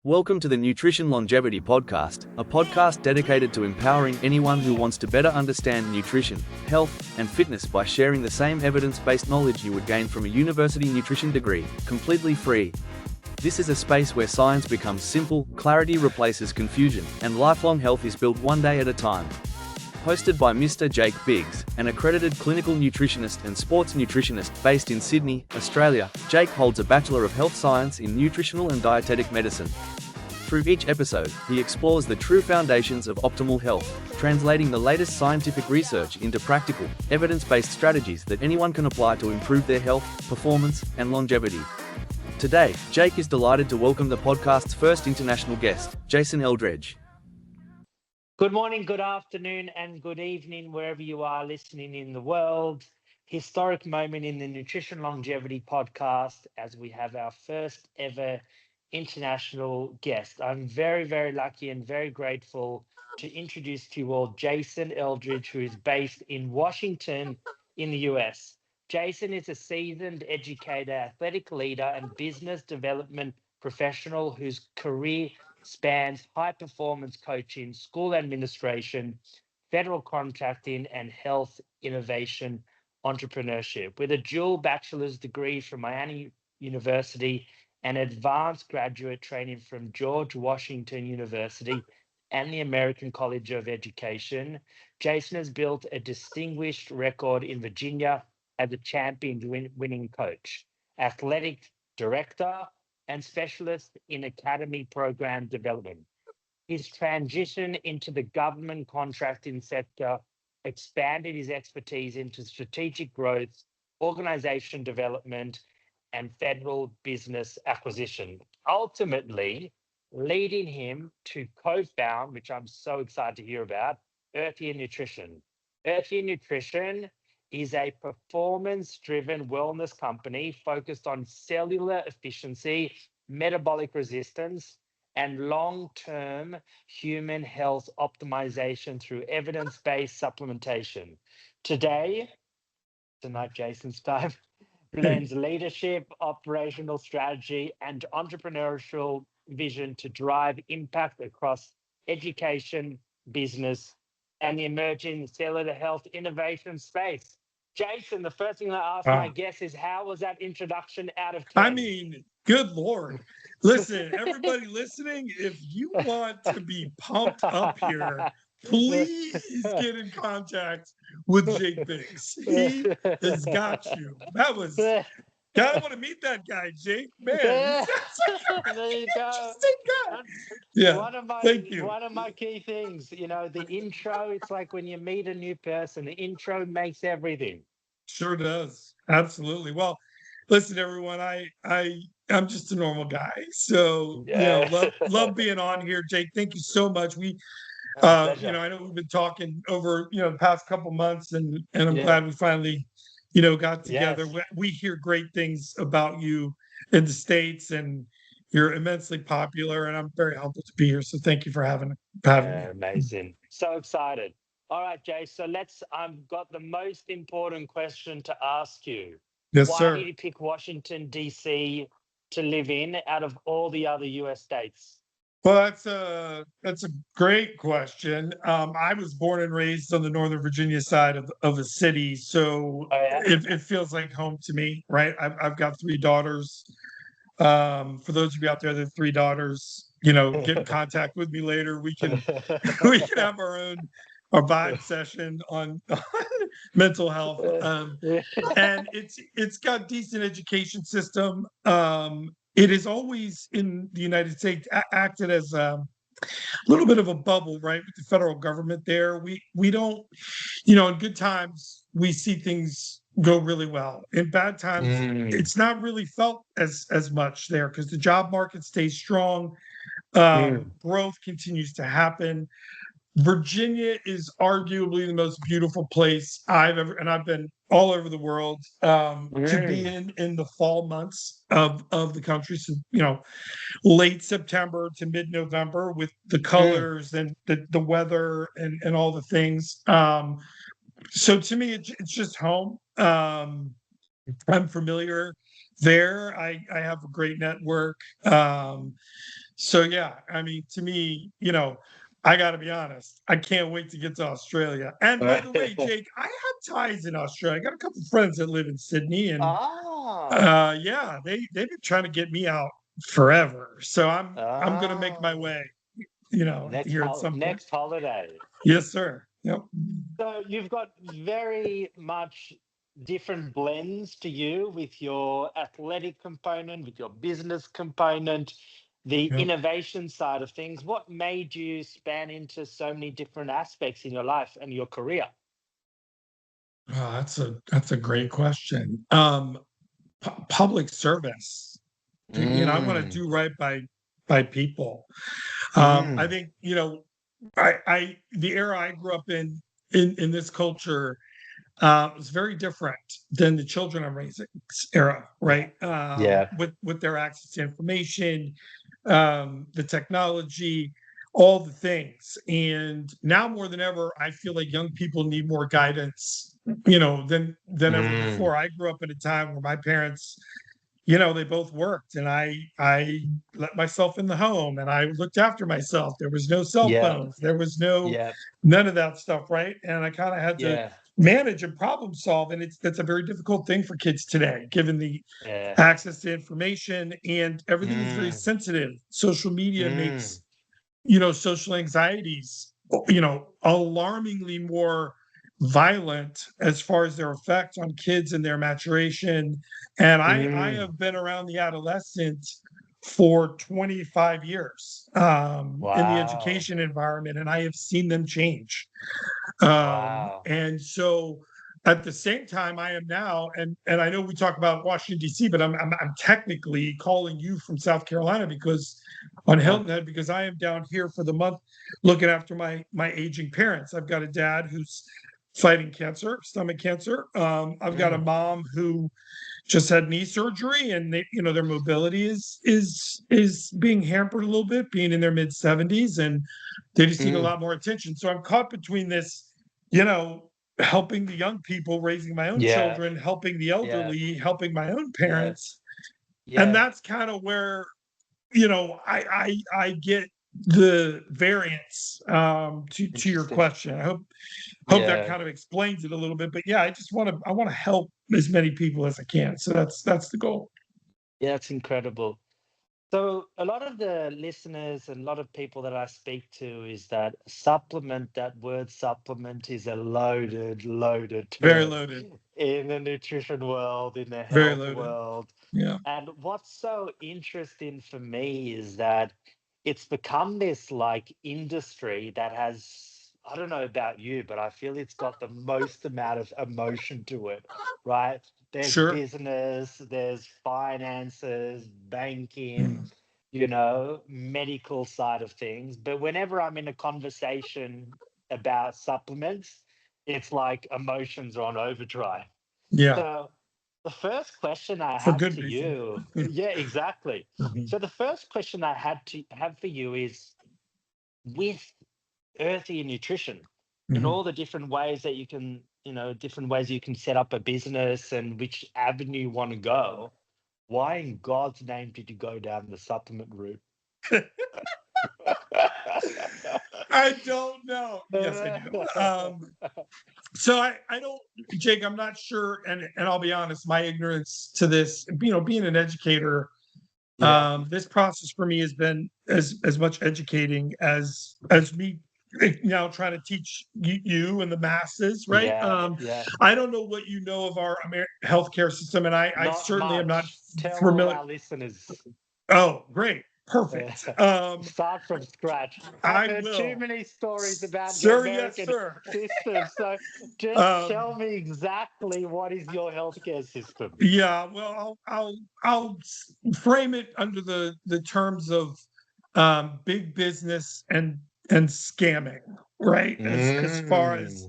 Welcome to the Nutrition Longevity Podcast, a podcast dedicated to empowering anyone who wants to better understand nutrition, health, and fitness by sharing the same evidence-based knowledge you would gain from a university nutrition degree, completely free. This is a space where science becomes simple, clarity replaces confusion, and lifelong health is built one day at a time. Hosted by Mr. Jake Biggs, an accredited clinical nutritionist and sports nutritionist based in Sydney, Australia, Jake holds a Bachelor of Health Science in Nutritional and Dietetic Medicine. Through each episode, he explores the true foundations of optimal health, translating the latest scientific research into practical, evidence-based strategies that anyone can apply to improve their health, performance, and longevity. Today, Jake is delighted to welcome the podcast's first international guest, Jason Eldredge. Good morning, good afternoon, and good evening, wherever you are listening in the world. Historic moment in the Nutrition Longevity Podcast as we have our first ever international guest. I'm very, very lucky and very grateful to introduce to you all Jason Eldredge, who is based in Washington in the US. Jason is a seasoned educator, athletic leader, and business development professional whose career spans high performance coaching, school administration, federal contracting, and health innovation entrepreneurship. With a dual bachelor's degree from Miami University and advanced graduate training from George Washington University and the American College of Education, Jason has built a distinguished record in Virginia as a champion winning coach, athletic director, and specialist in academy program development. His transition into the government contracting sector expanded his expertise into strategic growth, organization development, and federal business acquisition, ultimately leading him to co-found, which I'm so excited to hear about, Earthia Nutrition. Earthia Nutrition is a performance-driven wellness company focused on cellular efficiency, metabolic resistance, and long-term human health optimization through evidence-based supplementation. Tonight, Jason's time, blends leadership, operational strategy, and entrepreneurial vision to drive impact across education, business, and the emerging cellular health innovation space. Jason, the first thing I ask my guests is, how was that introduction out of 10? I mean, good Lord. Listen, everybody listening, if you want to be pumped up here, please get in contact with Jake Biggs. He has got you. That was, gotta want to meet that guy, Jake. Man, there you go. Yeah, thank you. One of my key things, the intro, it's like when you meet a new person, the intro makes everything. Sure does. Absolutely. Well, listen, everyone, I'm just a normal guy. So, love being on here. Jake, thank you so much. I know we've been talking over, the past couple months and I'm glad we finally, got together. Yes. We hear great things about you in the States and you're immensely popular and I'm very humbled to be here. So thank you for having me. Amazing. So excited. All right, Jay. So I've got the most important question to ask you. Yes, Why sir. did you pick Washington, D.C. to live in out of all the other U.S. states? Well, that's a great question. I was born and raised on the Northern Virginia side of the city, so it feels like home to me, right? I've got three daughters. For those of you out there, the three daughters, get in contact with me later. We can have our vibe session on mental health. And it's got decent education system. It is always in the United States acted as a little bit of a bubble, right? With the federal government there. We don't, in good times, we see things go really well. In bad times, it's not really felt as much there because the job market stays strong. Growth continues to happen. Virginia is arguably the most beautiful place I've been all over the world to be in the fall months of the country. So, late September to mid-November with the colors and the weather and all the things. So to me, it's just home. I'm familiar there. I have a great network. So yeah, I mean, to me, I got to be honest. I can't wait to get to Australia. And by the way, Jake, I have ties in Australia. I got a couple friends that live in Sydney, and yeah, they've been trying to get me out forever. So I'm gonna make my way, here at some point. next holiday. Yes, sir. Yep. So you've got very much different blends to you with your athletic component, with your business component, the Yep. innovation side of things. What made you span into so many different aspects in your life and your career? Oh, that's a great question. Public service. I want to do right by people. I think I the era I grew up in this culture was very different than the children I'm raising era, right? Yeah. With their access to information, the technology, all the things, and now more than ever, I feel like young people need more guidance, than ever before. I grew up at a time where my parents, they both worked, and I let myself in the home, and I looked after myself. There was no cell Yeah. phones. There was Yeah. none of that stuff, right? And I kind of had to Yeah. manage and problem solve, and that's a very difficult thing for kids today, given the Yeah. access to information, and everything is very Mm. sensitive. Social media Mm. makes, social anxieties, alarmingly more violent as far as their effect on kids and their maturation. And I Mm. have been around the adolescent for 25 years, in the Wow. education environment, and I have seen them change. Wow. And so at the same time, I am now, and I know we talk about Washington D.C., but I'm technically calling you from South Carolina because on Hilton Head, because I am down here for the month looking after my aging parents. I've got a dad who's fighting cancer, stomach cancer. I've got a mom who just had knee surgery, and their mobility is being hampered a little bit, being in their mid 70s, and they just need a Mm. lot more attention. So I'm caught between this, helping the young people, raising my own Yeah. children, helping the Yeah. elderly, helping my own Yeah. parents, and Yeah. that's kind of where I get the variance, to your Interesting. question. I hope that Yeah. kind of explains it a little bit. But yeah, I want to help as many people as I can. So that's the goal. Yeah, it's incredible. So a lot of the listeners and a lot of people that I speak to is that supplement, that word supplement is a loaded Very term loaded. in the nutrition world, in the Very health loaded. world. Yeah. And what's so interesting for me is that it's become this like industry that has, I don't know about you, but I feel it's got the most amount of emotion to it, right? There's Sure. business, there's finances, banking, Mm. medical side of things. But whenever I'm in a conversation about supplements, it's like emotions are on overdrive. Yeah. So the first question I For have good to reason. you, yeah, exactly. Mhm. So the first question I had to have for you is with Earthia Nutrition, in Mhm. all the different ways that you can, different ways you can set up a business and which avenue you want to go. Why in God's name did you go down the supplement route? I don't know. Yes, I do. So I don't, Jake, I'm not sure, and I'll be honest, my ignorance to this, being an educator, Yeah, this process for me has been as much educating as me, now trying to teach you and the masses, right? yeah, yeah. I don't know what you know of our healthcare system, and I Not certainly am not much. Tell all familiar. our listeners. Oh, great, perfect. Start from scratch. I've I heard too will, many stories about your sir. Yes, American sir. system. So just Um, tell me exactly what is your healthcare system. Yeah, well, I'll frame it under the terms of big business and scamming, right? As far as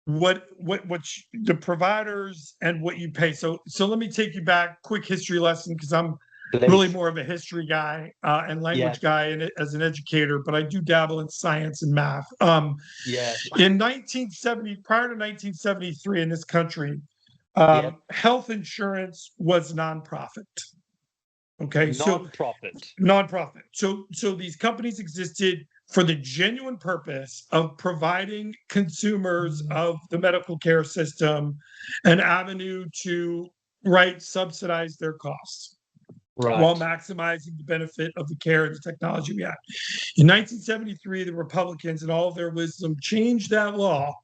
Mm, the providers and what you pay. So let me take you back, quick history lesson, because I'm really please. more of a history guy, and Yeah, language guy, and as an educator, but I do dabble in science and math. yeah, In 1970, prior to 1973, in this country, yep. health insurance was nonprofit. Okay, so Non-profit. nonprofit. So these companies existed for the genuine purpose of providing consumers of the medical care system an avenue to subsidize their costs while Right. maximizing the benefit of the care and the technology we had. In 1973, the Republicans, in all of their wisdom, changed that law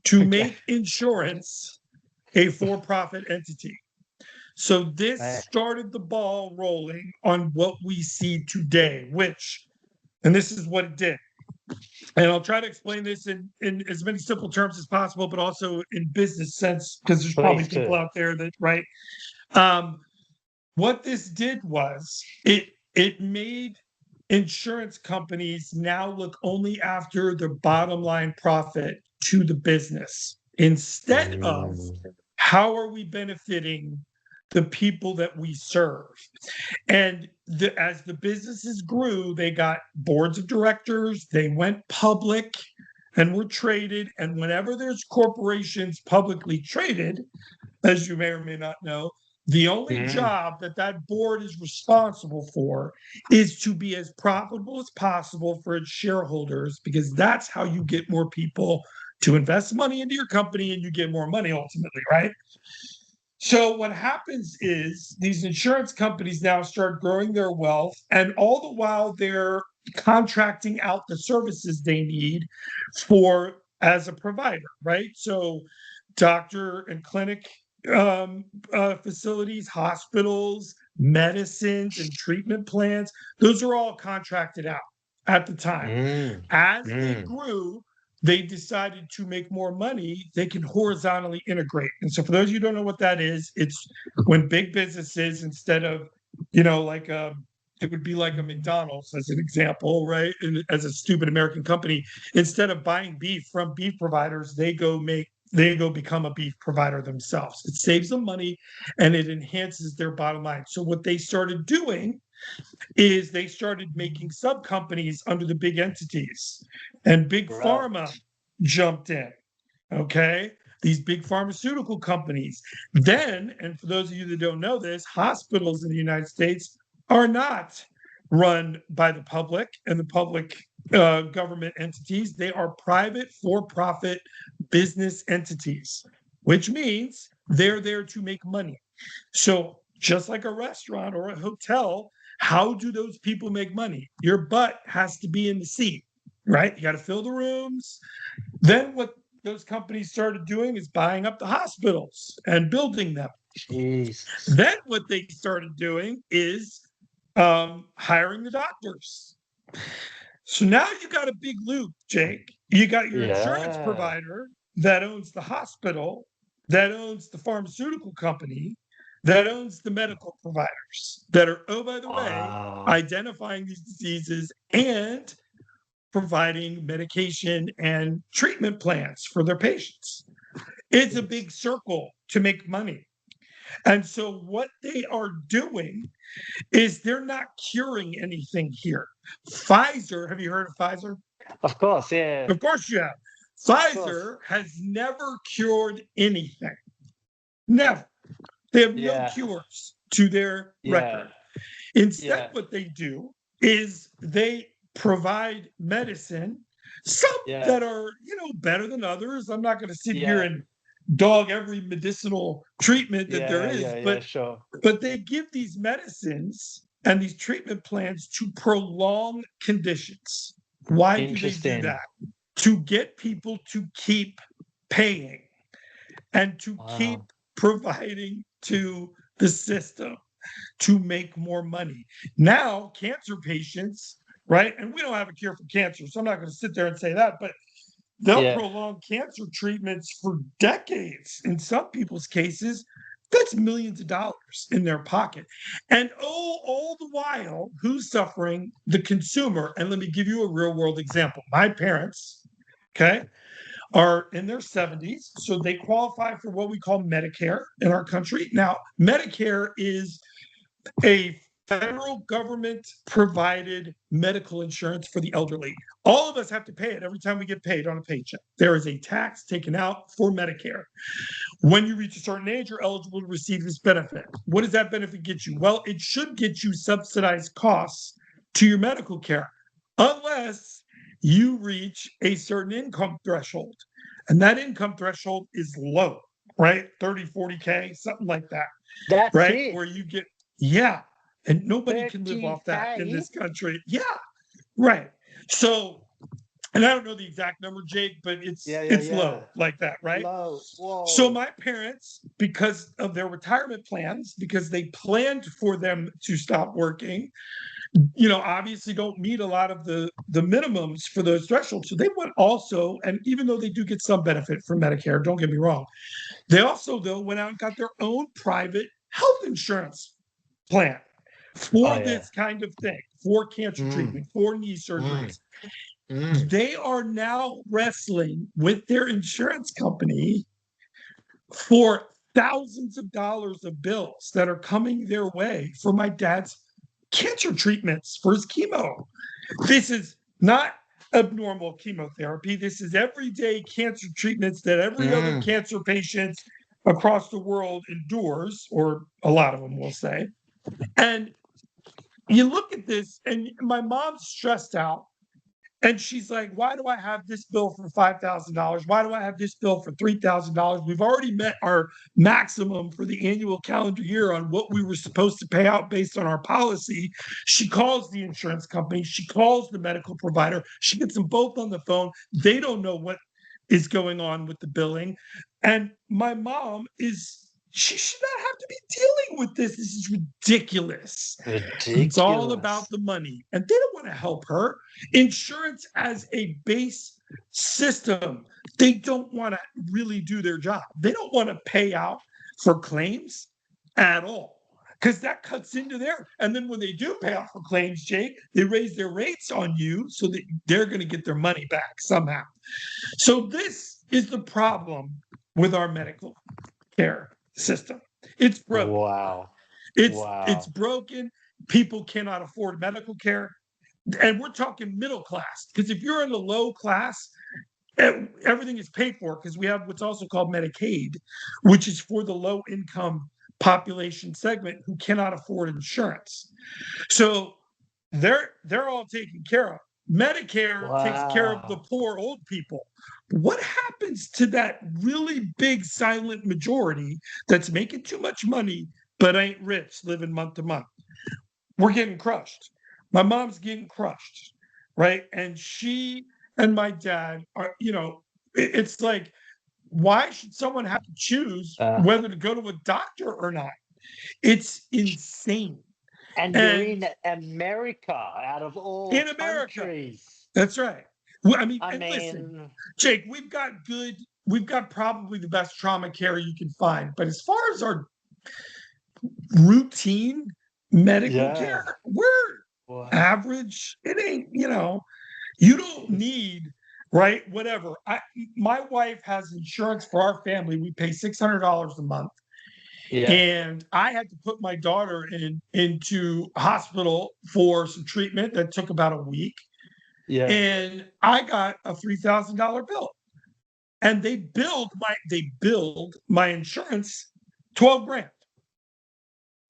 to Okay. make insurance a for-profit entity. So this started the ball rolling on what we see today, and this is what it did. And I'll try to explain this in as many simple terms as possible, but also in business sense, because there's probably Please do. people out there that, what this did was it made insurance companies now look only after the bottom line profit to the business instead of how are we benefiting the people that we serve. And as the businesses grew, they got boards of directors, they went public and were traded. And whenever there's corporations publicly traded, as you may or may not know, the only job that board is responsible for is to be as profitable as possible for its shareholders, because that's how you get more people to invest money into your company and you get more money ultimately, right? So what happens is these insurance companies now start growing their wealth, and all the while they're contracting out the services they need for as a provider, right? So doctor and clinic facilities, hospitals, medicines, and treatment plans, those are all contracted out at the time. As they grew, they decided to make more money, they can horizontally integrate. And so for those of you who don't know what that is, it's when big businesses, instead of, it would be like a McDonald's as an example, right? And as a stupid American company, instead of buying beef from beef providers, they go become a beef provider themselves. It saves them money and it enhances their bottom line. So what they started doing is they started making sub companies under the big entities, and big pharma jumped in. Okay. These big pharmaceutical companies. Then, and for those of you that don't know this, hospitals in the United States are not run by the public and the public government entities. They are private for-profit business entities, which means they're there to make money. So just like a restaurant or a hotel, how do those people make money? Your butt has to be in the seat, right? You got to fill the rooms. Then what those companies started doing is buying up the hospitals and building them. Jeez. Then what they started doing is hiring the doctors. So now you got a big loop, Jake. You got your insurance provider that owns the hospital, that owns the pharmaceutical company, that owns the medical providers that are, oh, by the way, identifying these diseases and providing medication and treatment plans for their patients. It's a big circle to make money. And so what they are doing is they're not curing anything here. Pfizer, have you heard of Pfizer? Of course, yeah. Of course you have. Pfizer has never cured anything. Never. They have no cures to their record. Instead, what they do is they provide medicine, some that are, better than others. I'm not going to sit here and dog every medicinal treatment that there is, but they give these medicines and these treatment plans to prolong conditions. Why do they do that? To get people to keep paying and to keep providing to the system to make more money. Now, cancer patients, right? And we don't have a cure for cancer, so I'm not going to sit there and say that, but they'll prolong cancer treatments for decades. In some people's cases, that's millions of dollars in their pocket. And all the while, who's suffering? The consumer. And let me give you a real world example. My parents, are in their 70s, so they qualify for what we call Medicare in our country. Now, Medicare is a federal government provided medical insurance for the elderly. All of us have to pay it every time we get paid on a paycheck. There is a tax taken out for Medicare. When you reach a certain age, you're eligible to receive this benefit. What does that benefit get you? Well, it should get you subsidized costs to your medical care, unless you reach a certain income threshold. And that income threshold is low, right? 30, 40K, something like that, That's right? it. Where you get, yeah. And nobody can live off that in 30K? this country. Yeah, right. So, and I don't know the exact number, Jake, but it's low like that, right? Low. So Whoa. my parents, because of their retirement plans, because they planned for them to stop working, obviously don't meet a lot of the minimums for those thresholds. So they went also, and even though they do get some benefit from Medicare, don't get me wrong, they also though went out and got their own private health insurance plan for this kind of thing, for cancer treatment, for knee surgeries. They are now wrestling with their insurance company for thousands of dollars of bills that are coming their way for my dad's cancer treatments for his chemo. This is not abnormal chemotherapy. This is everyday cancer treatments that every other cancer patient across the world endures, or a lot of them will say. And you look at this, and my mom's stressed out. And she's like, why do I have this bill for $5,000? Why do I have this bill for $3,000? We've already met our maximum for the annual calendar year on what we were supposed to pay out based on our policy. She calls the insurance company. She calls the medical provider. She gets them both on the phone. They don't know what is going on with the billing. And my mom she should not have to be dealing with this. This is ridiculous. It's all about the money. And they don't want to help her. Insurance as a base system, they don't want to really do their job. They don't want to pay out for claims at all, because that cuts into their. And then when they do pay out for claims, Jake, they raise their rates on you so that they're going to get their money back somehow. So this is the problem with our medical care system. It's broken. Wow. It's broken. People cannot afford medical care. And we're talking middle class, because if you're in the low class, everything is paid for, because we have what's also called Medicaid, which is for the low income population segment who cannot afford insurance. So they're all taken care of. Medicare takes care of the poor old people. What happens to that really big silent majority that's making too much money but ain't rich, living month to month? We're getting crushed. My mom's getting crushed, right? And she and my dad are, it's like, why should someone have to choose whether to go to a doctor or not? It's insane. And you're in America, out of all in America. countries. That's right. Well, I mean, listen, Jake, we've got probably the best trauma care you can find. But as far as our routine medical care, we're average. It ain't, you don't need, right? Whatever. My wife has insurance for our family. We pay $600 a month. Yeah. And I had to put my daughter into hospital for some treatment that took about a week. Yeah. And I got a $3,000 bill. And they billed my insurance $12,000.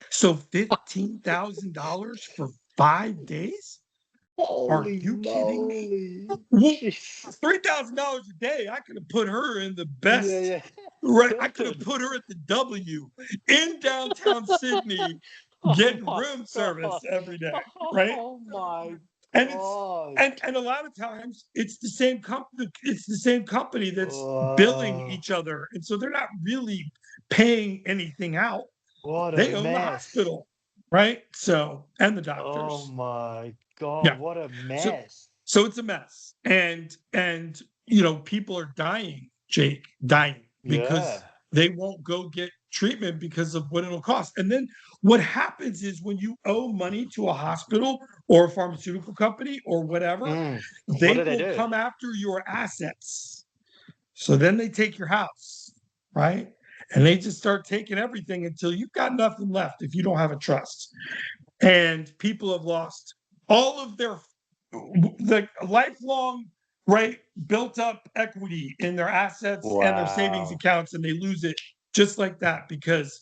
So $15,000 for 5 days? Are you kidding me? $3,000 a day, I could have put her in the best. Yeah. Right, I could have put her at the W in downtown Sydney, getting room service every day. Right? Oh my and God. And a lot of times it's the same company. It's the same company that's billing each other, and so they're not really paying anything out. They own the hospital, right? So, and the doctors. Oh my God! What a mess. So it's a mess, and people are dying, Jake, because they won't go get treatment because of what it'll cost. And then what happens is, when you owe money to a hospital or a pharmaceutical company or whatever, they will come after your assets. So then they take your house, right? And they just start taking everything until you've got nothing left if you don't have a trust. and people have lost all of their the lifelong built up equity in their assets and their savings Wow. accounts, and they lose it just like that because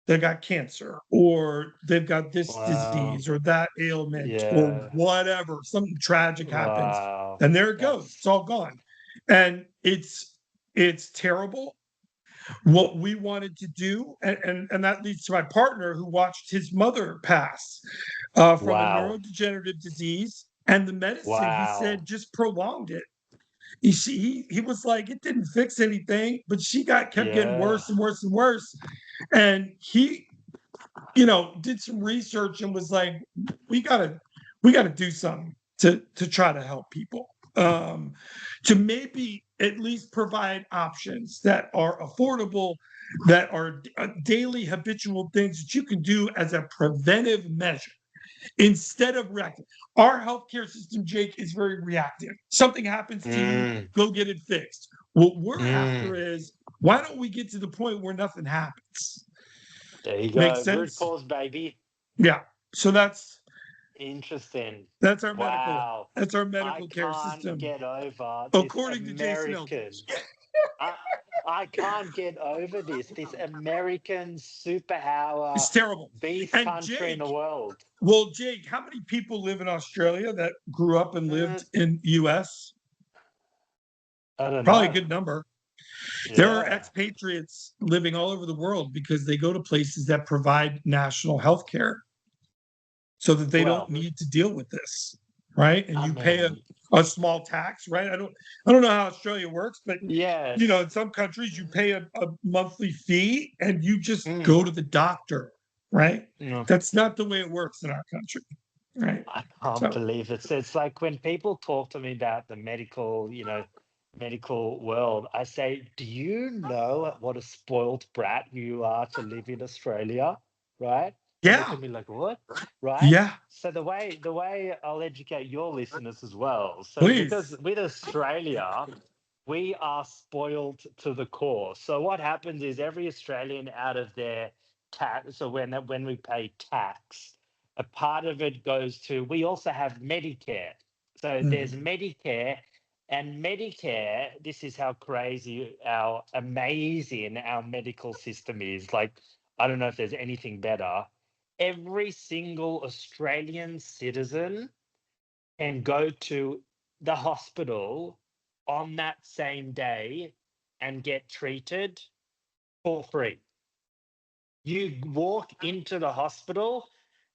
they got cancer or they've got this Wow. disease or that ailment or Yeah. whatever, something tragic happens, Wow. and there it goes, That's it's all gone. And it's terrible. What we wanted to do, and that leads to my partner who watched his mother pass from a wow. neurodegenerative disease, and the medicine, he said, Wow. just prolonged it. He was like, it didn't fix anything, but she kept getting Yeah. worse and worse and worse. And he, did some research and was like, we gotta do something to try to help people. To maybe at least provide options that are affordable, that are daily habitual things that you can do as a preventive measure instead of reactive. Our healthcare system, Jake, is very reactive. Something happens to you, Mm. go get it fixed. What we're after Mm. is, why don't we get to the point where nothing happens? There you Makes go. Root sense? cause, baby. Yeah. So Interesting. that's our medical Wow. that's our I medical care can't system, get over this according to Jason American. Eldredge. I, I can't get over this American superpower It's terrible. beast And country in the Jake, world. well, Jake, how many people live in Australia that grew up and Mm, lived in US? I don't Probably a know. good number. There are Yeah. expatriates living all over the world because they go to places that provide national health care so that they don't Well, need to deal with this, right? And I you pay mean, a small tax, right? I don't know how Australia works, but yes. in some countries you pay a monthly fee and you just Mm, go to the doctor, right? no, That's not the way it works in our country, right? I can't So believe it. So it's like when people talk to me about the medical world, I say, do you know what a spoiled brat you are to live in Australia? Right? They look yeah, at me like, what? Right? yeah, So the way I'll educate your listeners as well. So because please. with Australia, we are spoiled to the core. So what happens is every Australian out of their tax, so when we pay tax, a part of it goes to, we also have Medicare. So there's Mhm. Medicare, and Medicare, this is how crazy, how amazing our medical system is. Like, I don't know if there's anything better. Every single Australian citizen can go to the hospital on that same day and get treated for free. You walk into the hospital,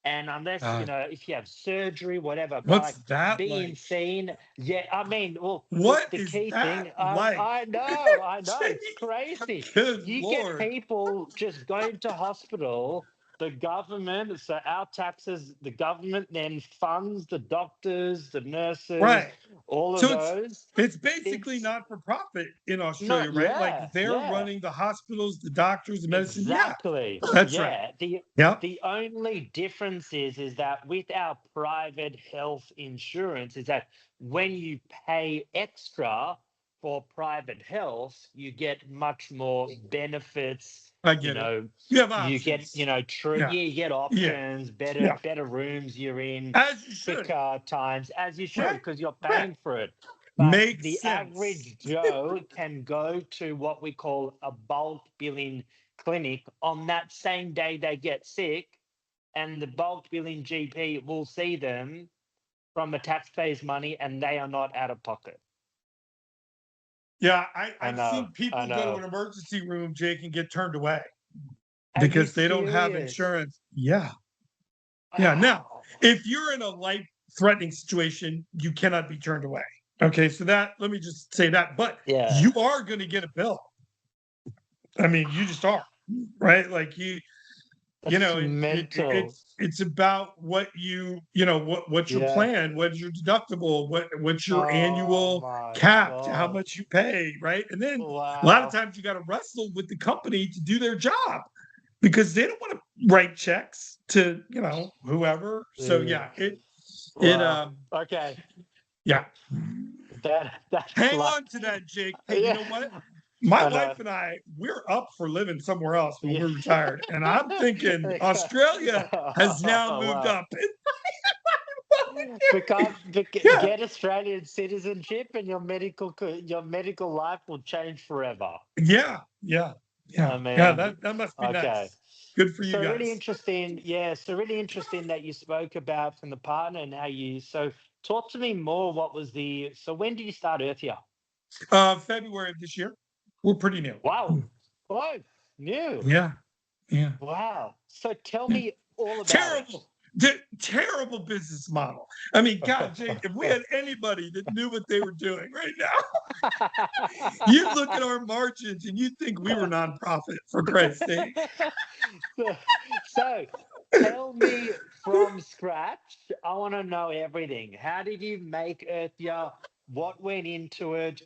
and unless, Uh, if you have surgery, whatever, but what's like that being like? seen, yeah, I mean, well, the, What the is key that thing, like? I know, it's crazy. Good You get Lord. people just going to hospital, the government, so our taxes, the government then funds the doctors, the nurses, Right. all of So those. it's basically It's not for profit in not, Australia, right? Like yeah, they're yeah. running the hospitals, the doctors, the medicine. Yeah, Exactly. that's right. Yeah. The Yep. the only difference is that with our private health insurance is that when you pay extra for private health, you get much more benefits. I You get it. know, You have you get, options. yeah, Yeah. you get Yeah. options, better Yeah. better rooms you're in, As you should. quicker times, as you should, Right. because you're Right. paying for it. But Makes the sense. average Joe can go to what we call a bulk billing clinic on that same day they get sick, and the bulk billing GP will see them from the taxpayers' money, and they are not out of pocket. Yeah, I I've know, seen I people go to know. an emergency room, Jake, and get turned away Are you because they don't have serious? insurance. Yeah. Yeah. Now, Wow. if you're in a life threatening situation, you cannot be turned away. Okay. So let me just say that, but Yeah, you are going to get a bill. I mean, you just are, right? Like that's it's mental. it's about what's your Yeah. plan, what's your deductible, what's your Oh annual my cap, how God. much you pay, right? And then a lot of Wow. times you got to wrestle with the company to do their job because they don't want to write checks to whoever. So Yeah. yeah, it Wow. Okay. yeah. That's Hang like, on to that, Jake. Hey, you yeah. know what? my I wife know. and I, we're up for living somewhere else when Yeah. we're retired. And I'm thinking Australia has now moved Wow. up. Yeah, Get Australian citizenship, and your medical life will change forever. yeah, yeah, I yeah, yeah. mean, That must be okay. nice. Good for you So really guys. interesting. Yeah. So really interesting that you spoke about from the partner and how you. So talk to me more. What was the? So when did you start Earthia? February of this year. We're pretty new. Wow. Oh, new. Yeah, yeah. Wow. So tell Yeah. me all about it. Terrible. Terrible business model. I mean, God, Jake, if we had anybody that knew what they were doing right now, you'd look at our margins and you'd think we were nonprofit, for Christ's sake. so, so tell me from scratch. I want to know everything. How did you make Earthia? What went into it?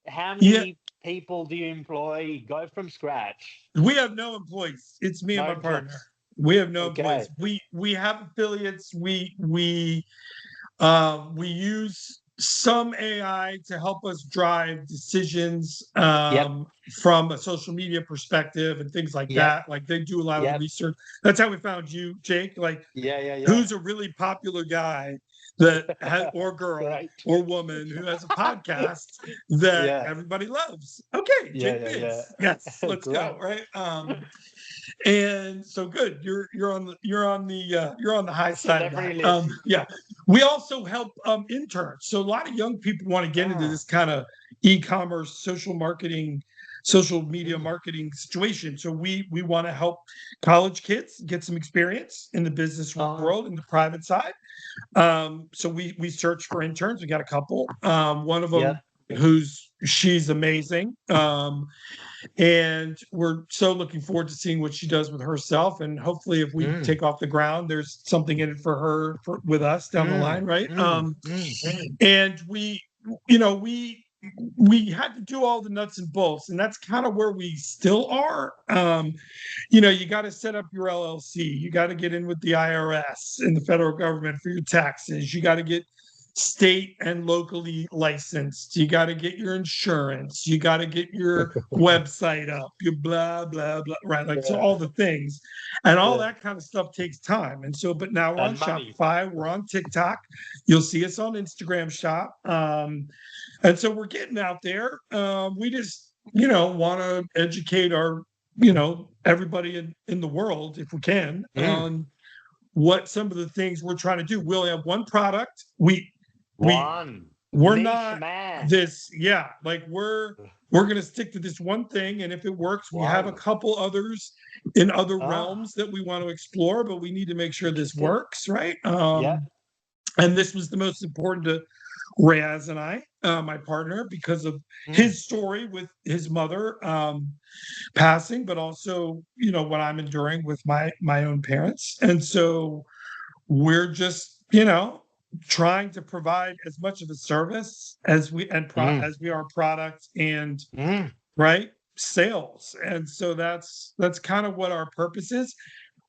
How Yeah, many people do you employ? Go from scratch. we have no employees. It's me and No my partner. employees. We have no employees. Okay. We have affiliates. We use some AI to help us drive decisions Yep. from a social media perspective and things like Yep. that. Like they do a lot of the Yep. research. That's how we found you, Jake. Like Yeah. Yeah. Yeah. who's a really popular guy that has, or girl Great. or woman who has a podcast that Yeah. everybody loves. Okay, Yeah. Jake Yeah. Biz. Yes, Yeah. let's Great. go. Right. And so good. You're on the high side of Celebrity that. list. Yeah. We also help interns. So a lot of young people want to get into Ah. this kind of e-commerce, social media Mm. marketing situation. So we want to help college kids get some experience in the business Oh. world, in the private side. So we search for interns. We got a couple. One of them Yep. she's amazing. And we're so looking forward to seeing what she does with herself. And hopefully, if we Mm. take off the ground, there's something in it for her with us down the Mm. line, right? Mm. Mm. And you know, we had to do all the nuts and bolts, and that's kind of where we still are. You got to set up your LLC, you got to get in with the IRS and the federal government for your taxes, you got to get state and locally licensed, you got to get your insurance, you got to get your website up, your blah blah blah, right? Like, so Yeah. all the things and all Yeah. that kind of stuff takes time. And so, but now we're on And money. Shopify, we're on TikTok, you'll see us on Instagram Shop. And so we're getting out there. We just, want to educate everybody in the world, if we can, Mm. on what some of the things we're trying to do. We'll have one product. We're One niche not man. this, yeah, like we're going to stick to this one thing. And if it works, we have a Wow. couple others in other Ah. realms that we want to explore, but we need to make sure this Interesting. works, right? Yep. And this was the most important to Reyes and I, my partner, because of Mm. his story with his mother passing, but also, what I'm enduring with my own parents. And so we're just, trying to provide as much of a service as Mm. as we are product and Mm. right sales. And so that's kind of what our purpose is.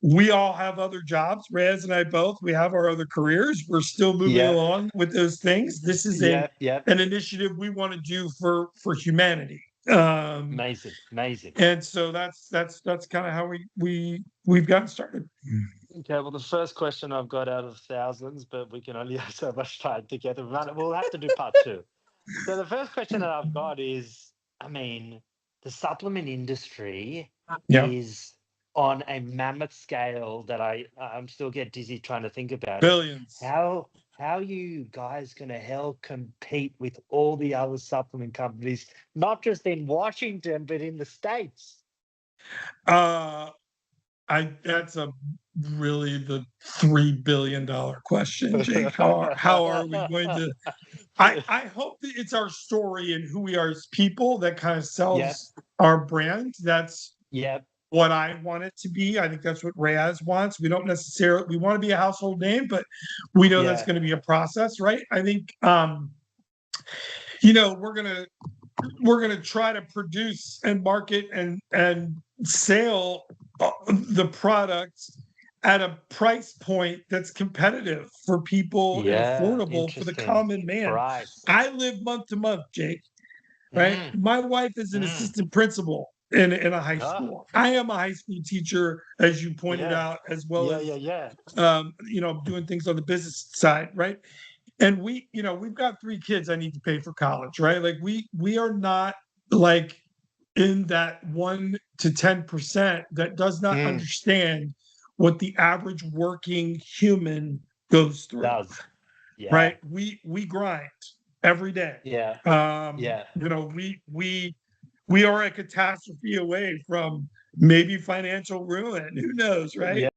We all have other jobs. Reyes and I both, we have our other careers. We're still moving Yep. along with those things. This is Yep. Yep. an initiative we want to do for humanity. Amazing. Amazing. And so that's kind of how we've gotten started. Okay, well, the first question I've got out of thousands, but we can only have so much time together. We'll have to do part two. So the first question that I've got is, I mean, the supplement industry Yeah, is on a mammoth scale that I'm still get dizzy trying to think about it. billions. How you guys gonna help compete with all the other supplement companies, not just in Washington, but in the States? Uh, that's a really the $3 billion question, Jake. How are we going to? I hope that it's our story and who we are as people that kind of Yep. sells our brand. That's Yep. what I want it to be. I think that's what Reyes wants. We don't necessarily we want to be a household name, but we know that's Yeah. going to be a process, right? I think we're gonna try to produce and market and sell the products at a price point that's competitive for people and Yeah. affordable for the Interesting. common man. Price. I live month to month, Jake. right? Mm, My wife is an mm. assistant principal in a high Ah, school. I am a high school teacher, as you pointed yeah. out, as well Yeah, as yeah, yeah. doing things on the business side, right? And we've got 3 kids I need to pay for college, right? Like we are not like in that 1 to 10% that does not Mm, understand what the average working human goes through, does. Yeah, right? We grind every day. yeah, Um, yeah. you know, we are a catastrophe away from maybe financial ruin. Who knows, right? Yeah,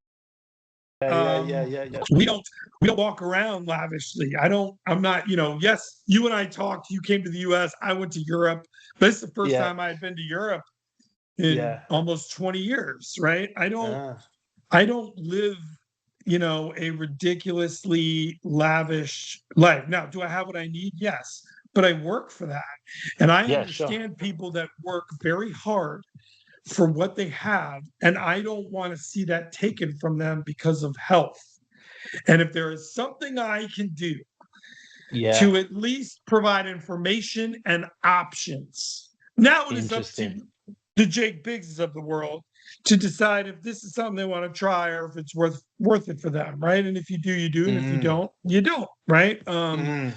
yeah, yeah, Um, yeah, yeah. we don't walk around lavishly. I'm not, yes, you and I talked, you came to the US, I went to Europe. But it's the first Yeah, time I had been to Europe in yeah. almost 20 years, right? I don't Ah, I don't live, a ridiculously lavish life. Now, do I have what I need? Yes, but I work for that. And I yeah, sure. understand people that work very hard for what they have, and I don't want to see that taken from them because of health. And if there is something I can do Yeah, to at least provide information and options, now it is up to interesting. the Jake Biggses of the world to decide if this is something they want to try or if it's worth it for them, right? And if you do, you do, and if you Mm, don't, you don't, right? mm.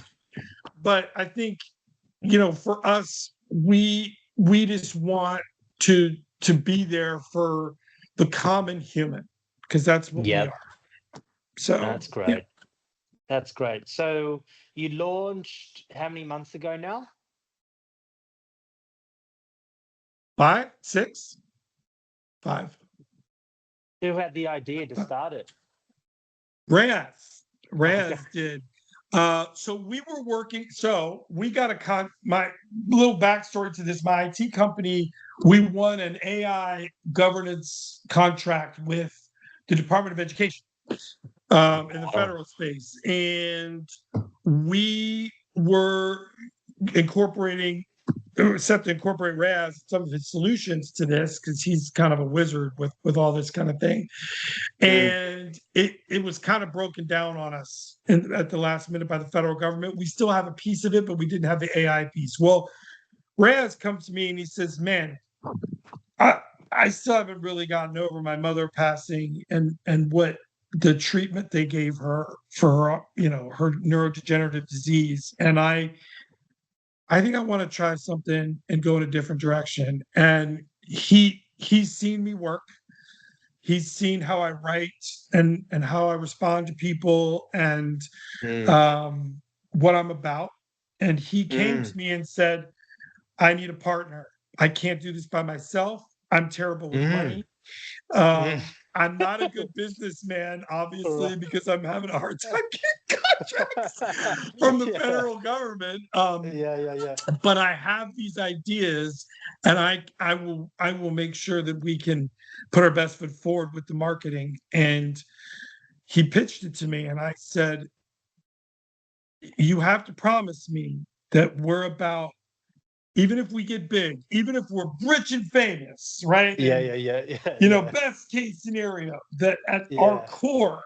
But I think for us, we just want to be there for the common human because that's what we Yep, are. So that's yeah, great. That's great. So you launched how many months ago now? 5, 6, 5. Who had the idea to start it? Raz. Okay. Raz did. So we were working. So we got my little backstory to this. My IT company, we won an AI governance contract with the Department of Education in the Oh, federal space. And we were incorporating set to incorporate Raz some of his solutions to this because he's kind of a wizard with all this kind of thing. mm, And it was kind of broken down on us at the last minute by the federal government. We still have a piece of it, but we didn't have the AI piece. Well, Raz comes to me and he says, "Man, I I still haven't really gotten over my mother passing and what the treatment they gave her for her neurodegenerative disease. And I think I want to try something and go in a different direction." And he's seen me work. He's seen how I write and how I respond to people and mm, um, what I'm about. And he came mm, to me and said, "I need a partner. I can't do this by myself. I'm terrible with mm, money. mm. I'm not a good businessman, obviously, Right. because I'm having a hard time getting contracts from the Yeah, federal government. yeah, yeah, yeah. But I have these ideas, and I will make sure that we can put our best foot forward with the marketing." And he pitched it to me, and I said, "You have to promise me that we're about, even if we get big, even if we're rich and famous, right? Yeah, And yeah, yeah, yeah, yeah, best case scenario, that at our yeah. core,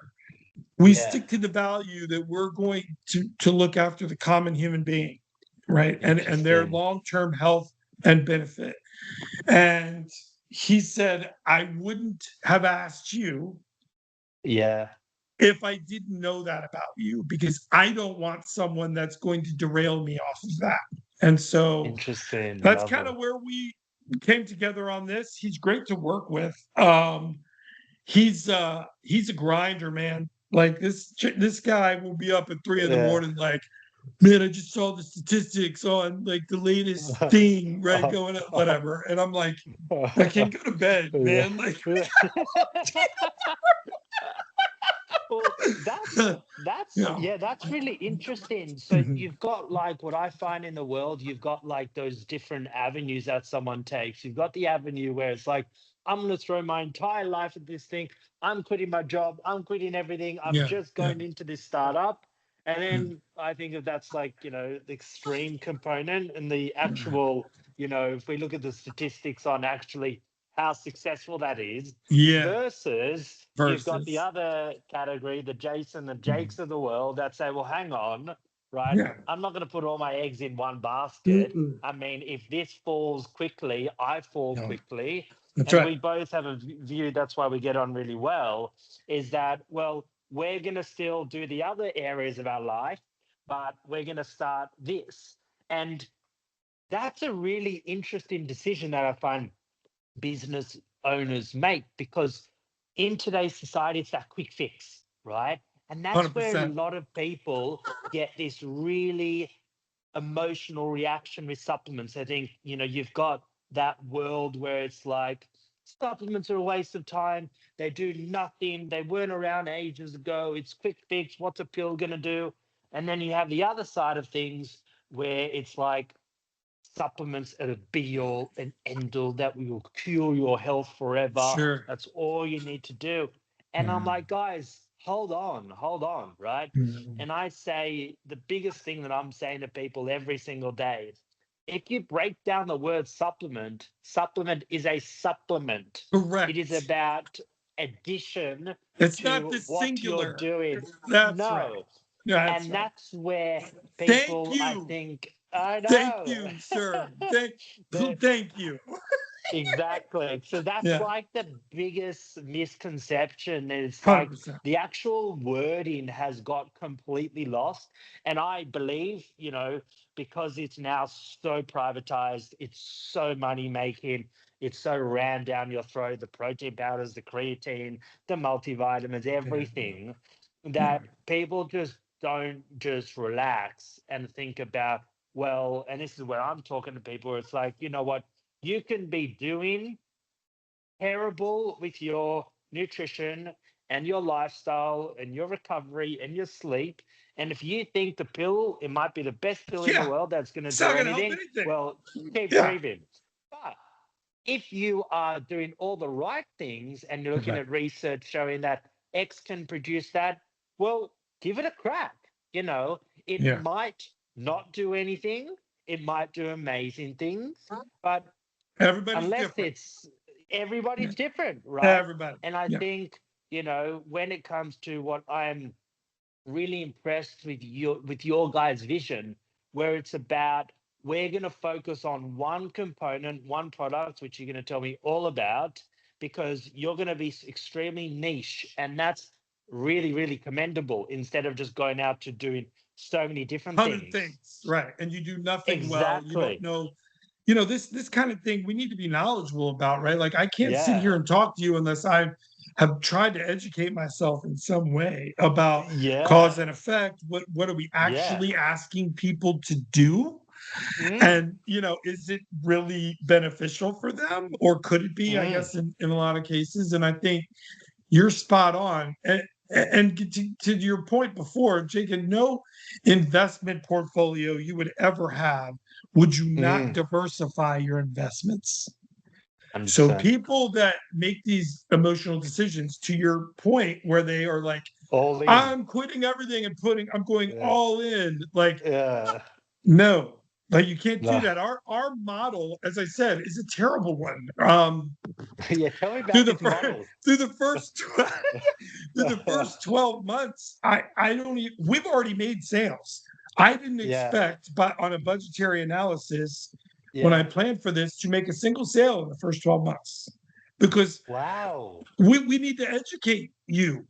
we Yeah. stick to the value that we're going to look after the common human being, right? And their Interesting. long-term health and benefit." And he said, "I wouldn't have asked you Yeah. if I didn't know that about you, because I don't want someone that's going to derail me off of that." And so Interesting. that's Love kind it. of where we came together on this. He's great to work with. He's a grinder, man. Like this guy will be up at 3 in the Yeah. morning, like, "Man, I just saw the statistics on like the latest thing, right? Oh, Going up, oh, whatever." And I'm like, "I oh. can't go to bed, Yeah. man." Like, Yeah. Well, yeah. yeah, that's really interesting. So Mhm. you've got like what I find in the world, you've got like those different avenues that someone takes. You've got the avenue where it's like, I'm going to throw my entire life at this thing. I'm quitting my job. I'm quitting everything. I'm Yeah. just Yeah. going into this startup. And Yeah. then I think that that's like, the extreme component and the actual, if we look at the statistics on actually how successful that is Yeah. versus you've got the Versus. other category, the Jason, the Jakes of the world that say, well, hang on, right? Yeah. I'm not going to put all my eggs in one basket. Mm-mm. I mean, if this falls quickly, I fall No, quickly. that's And right. we both have a view, that's why we get on really well, is that, well, we're going to still do the other areas of our life, but we're going to start this. And that's a really interesting decision that I find business owners make, because in today's society, it's that quick fix, right? And that's where a 100%. lot of people get this really emotional reaction with supplements. I think, you've got that world where it's like supplements are a waste of time. They do nothing. They weren't around ages ago. It's quick fix. What's a pill going to do? And then you have the other side of things where it's like supplements are a be all and end all, that will cure your health forever. Sure. That's all you need to do. And I'm Yeah. like, guys, hold on, right? Mm. And I say the biggest thing that I'm saying to people every single day is, if you break down the word supplement, supplement is a supplement. It is Correct. about addition It's not to the what you're singular. doing. That's right. No. That's And right. that's where Thank people, I you. think, I Thank know. you, sir. The- Thank you. exactly. So that's Yeah. like the biggest misconception. It's like 100%. the actual wording has got completely lost. And I believe, because it's now so privatized, it's so money making, it's so rammed down your throat, the protein powders, the creatine, the multivitamins, Yeah. everything, Yeah. that people just don't just relax and think about, well, and this is where I'm talking to people, it's like, you know what? You can be doing terrible with your nutrition and your lifestyle and your recovery and your sleep. And if you think the pill, it might be the best pill in the Yeah. world that's going to It's do not gonna help anything, anything. well, keep Yeah. dreaming. But if you are doing all the right things and you're looking Right. at research showing that X can produce that, well, give it a crack. It Yeah. might not do anything, it might do amazing things, but Everybody's unless different. it's Yeah. everybody's different, right? Everybody. And I Yeah. think, when it comes to what I'm really impressed with your guys' vision, where it's about, we're going to focus on one component, one product, which you're going to tell me all about, because you're going to be extremely niche, and that's really, really commendable, instead of just going out to doing so many different 100 things. things. Right. And you do nothing well. You don't Exactly. know. This kind of thing we need to be knowledgeable about, right? Like I can't sit Yeah. here and talk to you unless I have tried to educate myself in some way about cause Yeah. and effect. What are we Yeah. actually asking people to do? Mm, And is it really beneficial for them? Or could it be, I mm. guess, in a lot of cases? And I think you're spot on. And to your point before, Jacob, no investment portfolio you would ever have would you not Mm, diversify your investments. So 100%. people that make these emotional decisions, to your point, where they are like, All in. I'm quitting everything and I'm going Yeah. all in. Like, Yeah. no, like you can't do No. that. Our model, as I said, is a terrible one. Yeah. Tell me through about the this first model. through the first through the first 12 months, I don't even, we've already made sales. I didn't Yeah. expect, but on a budgetary analysis, when I Yeah. planned for this, to make a single sale in the first 12 months, because Wow. we need to educate you.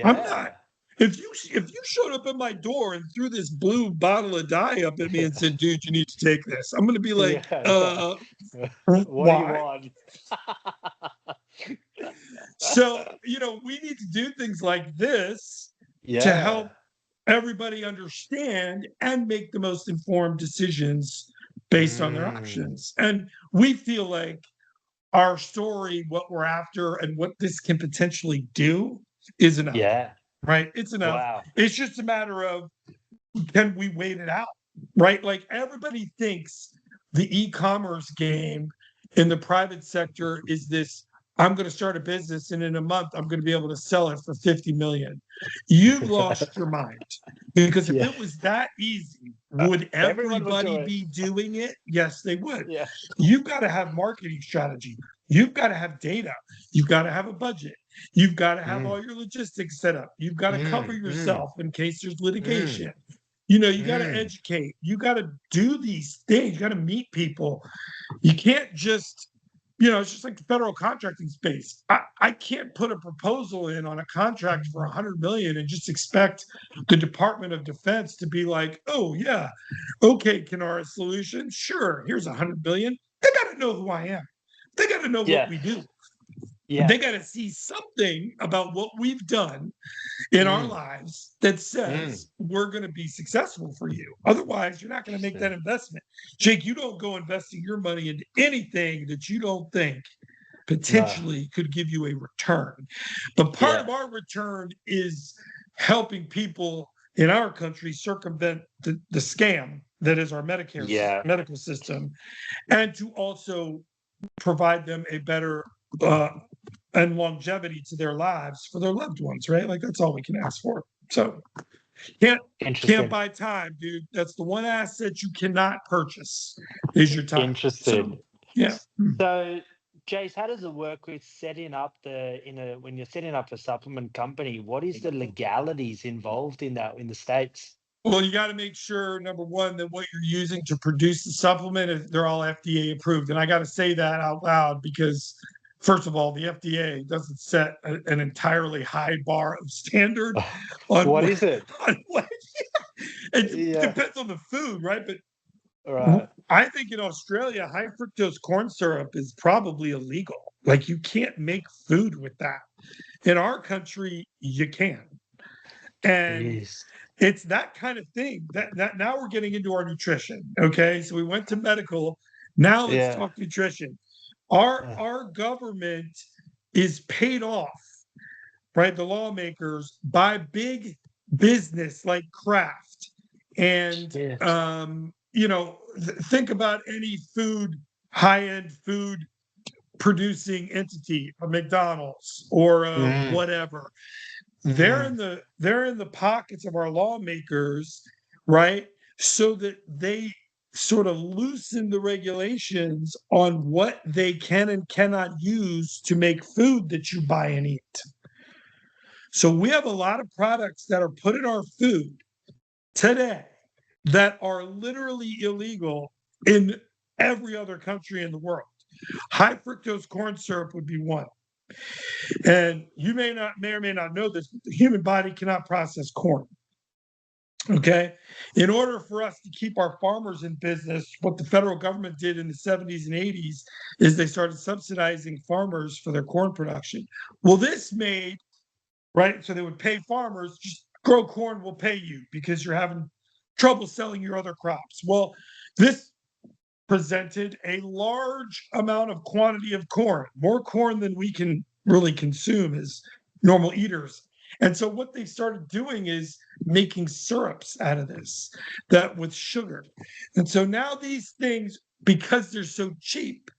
I'm not. Yeah. If you showed up at my door and threw this blue bottle of dye up at me and said, "Dude, you need to take this," I'm going to be like, Yeah. What do you "Why?" want? So, we need to do things like this to Yeah. help everybody understand and make the most informed decisions based on their Mm, options. And we feel like our story, what we're after, and what this can potentially do is enough, yeah. right? It's enough. Wow. It's just a matter of, can we wait it out, right? Like everybody thinks the e-commerce game in the private sector is this, I'm going to start a business and in a month I'm going to be able to sell it for 50 million. You've lost your mind, because if Yeah. it was that easy, would Everyone would do everybody it. be doing it? Yes, they would. Yeah. You've got to have marketing strategy. You've got to have data. You've got to have a budget. You've got to have Mm, all your logistics set up. You've got to cover mm, mm, yourself in case there's mm, litigation. You got to educate. You got to do these things. You got to meet people. You can't just, it's just like the federal contracting space. I can't put a proposal in on a contract for $100 million and just expect the Department of Defense to be like, oh yeah, okay, Kenara Solutions, sure, here's $100 million. They got to know who I am. They got to know what we do. Yeah. They got to see something about what we've done in our lives that says we're going to be successful for you. Otherwise, you're not going to make that investment. Jake, you don't go investing your money into anything that you don't think potentially could give you a return. But part of our return is helping people in our country circumvent the scam that is our Medicare medical system, and to also provide them a better and longevity to their lives for their loved ones, right? Like that's all we can ask for. So can't buy time, dude. That's the one asset you cannot purchase is your time. Interesting. So, So, Jace, how does it work with setting up when you're setting up a supplement company? What is the legalities involved in that in the States? Well, you got to make sure, number one, that what you're using to produce the supplement, they're all FDA approved. And I got to say that out loud because, first of all, the FDA doesn't set an entirely high bar of standard. What is it? It depends on the food, right? But I think in Australia, high fructose corn syrup is probably illegal. Like you can't make food with that. In our country, you can. And it's that kind of thing that now we're getting into our nutrition. Okay. So we went to medical. Now let's talk nutrition. Our government is paid off, right? The lawmakers by big business like Kraft. And, think about any high-end food producing entity, a McDonald's or whatever. They're in the pockets of our lawmakers, right? So that they sort of loosen the regulations on what they can and cannot use to make food that you buy and eat. So we have a lot of products that are put in our food today that are literally illegal in every other country in the world. High fructose corn syrup would be one. And you may or may not know this, but the human body cannot process corn. Okay. In order for us to keep our farmers in business, what the federal government did in the 70s and 80s is they started subsidizing farmers for their corn production. Well, this made, right? So they would pay farmers, just grow corn, we'll pay you because you're having trouble selling your other crops. Well, this presented a large amount of quantity of corn, more corn than we can really consume as normal eaters. And so what they started doing is making syrups out of this, that with sugar. And so now these things, because they're so cheap,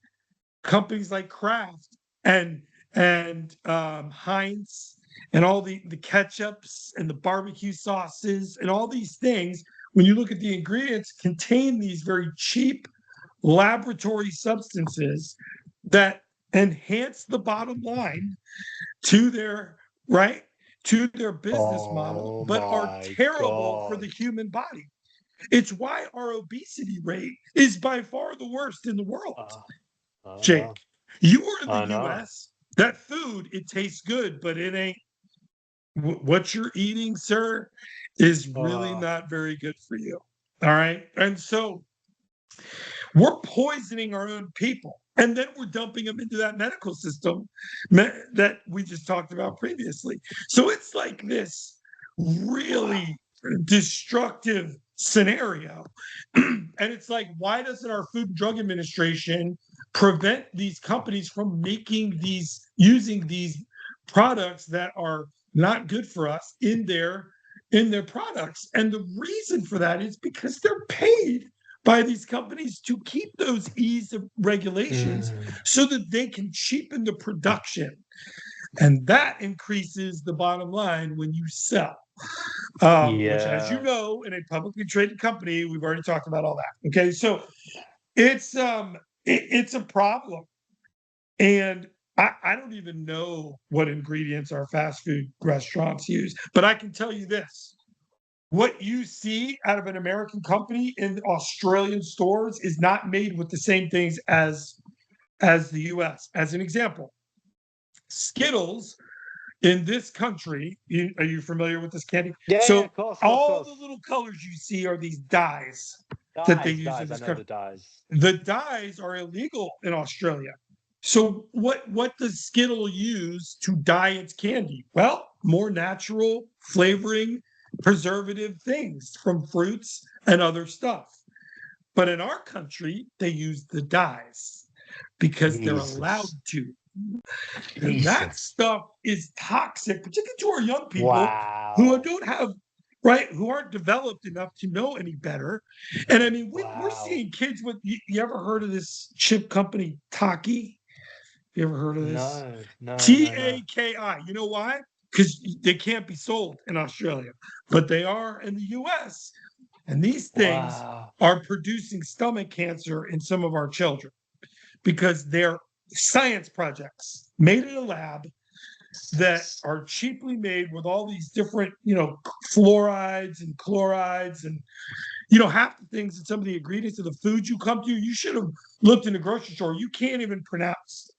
companies like Kraft and Heinz and all the ketchups and the barbecue sauces and all these things, when you look at the ingredients, contain these very cheap laboratory substances that enhance the bottom line to their business model, but are terrible for the human body. It's why our obesity rate is by far the worst in the world. Jake, you are in the US, that food, it tastes good, but it ain't what you're eating, sir, is really not very good for you. All right. And so we're poisoning our own people. And then we're dumping them into that medical system that we just talked about previously. So it's like this really destructive scenario. And it's like, why doesn't our Food and Drug Administration prevent these companies from using these products that are not good for us in their products? And the reason for that is because they're paid by these companies to keep those ease of regulations so that they can cheapen the production. And that increases the bottom line when you sell. Which, as you know, in a publicly traded company, we've already talked about all that. Okay, so it's a problem. And I don't even know what ingredients our fast food restaurants use, but I can tell you this. what you see out of an American company in Australian stores is not made with the same things as the US. As an example, Skittles in this country, are you familiar with this candy? Yeah, So of course, all the little colors you see are these dyes that they use in Dyes. I this know the country. dyes. The dyes are illegal in Australia. So what does Skittle use to dye its candy? Well, more natural flavoring, preservative things from fruits and other stuff. But in our country, they use the dyes because they're allowed Jesus. to. And that stuff is toxic, particularly to our young people who Wow. don't have, right, who aren't developed enough to know any better. And I mean, we're Wow. seeing kids with, you ever heard of this chip company, Taki? You ever heard of this? No. TAKI. You know why? Because they can't be sold in Australia, but they are in the US. And these things Wow. are producing stomach cancer in some of our children because they're science projects made in a lab that are cheaply made with all these different, fluorides and chlorides and, half the things and some of the ingredients of the food you come to, you should have looked in the grocery store. You can't even pronounce.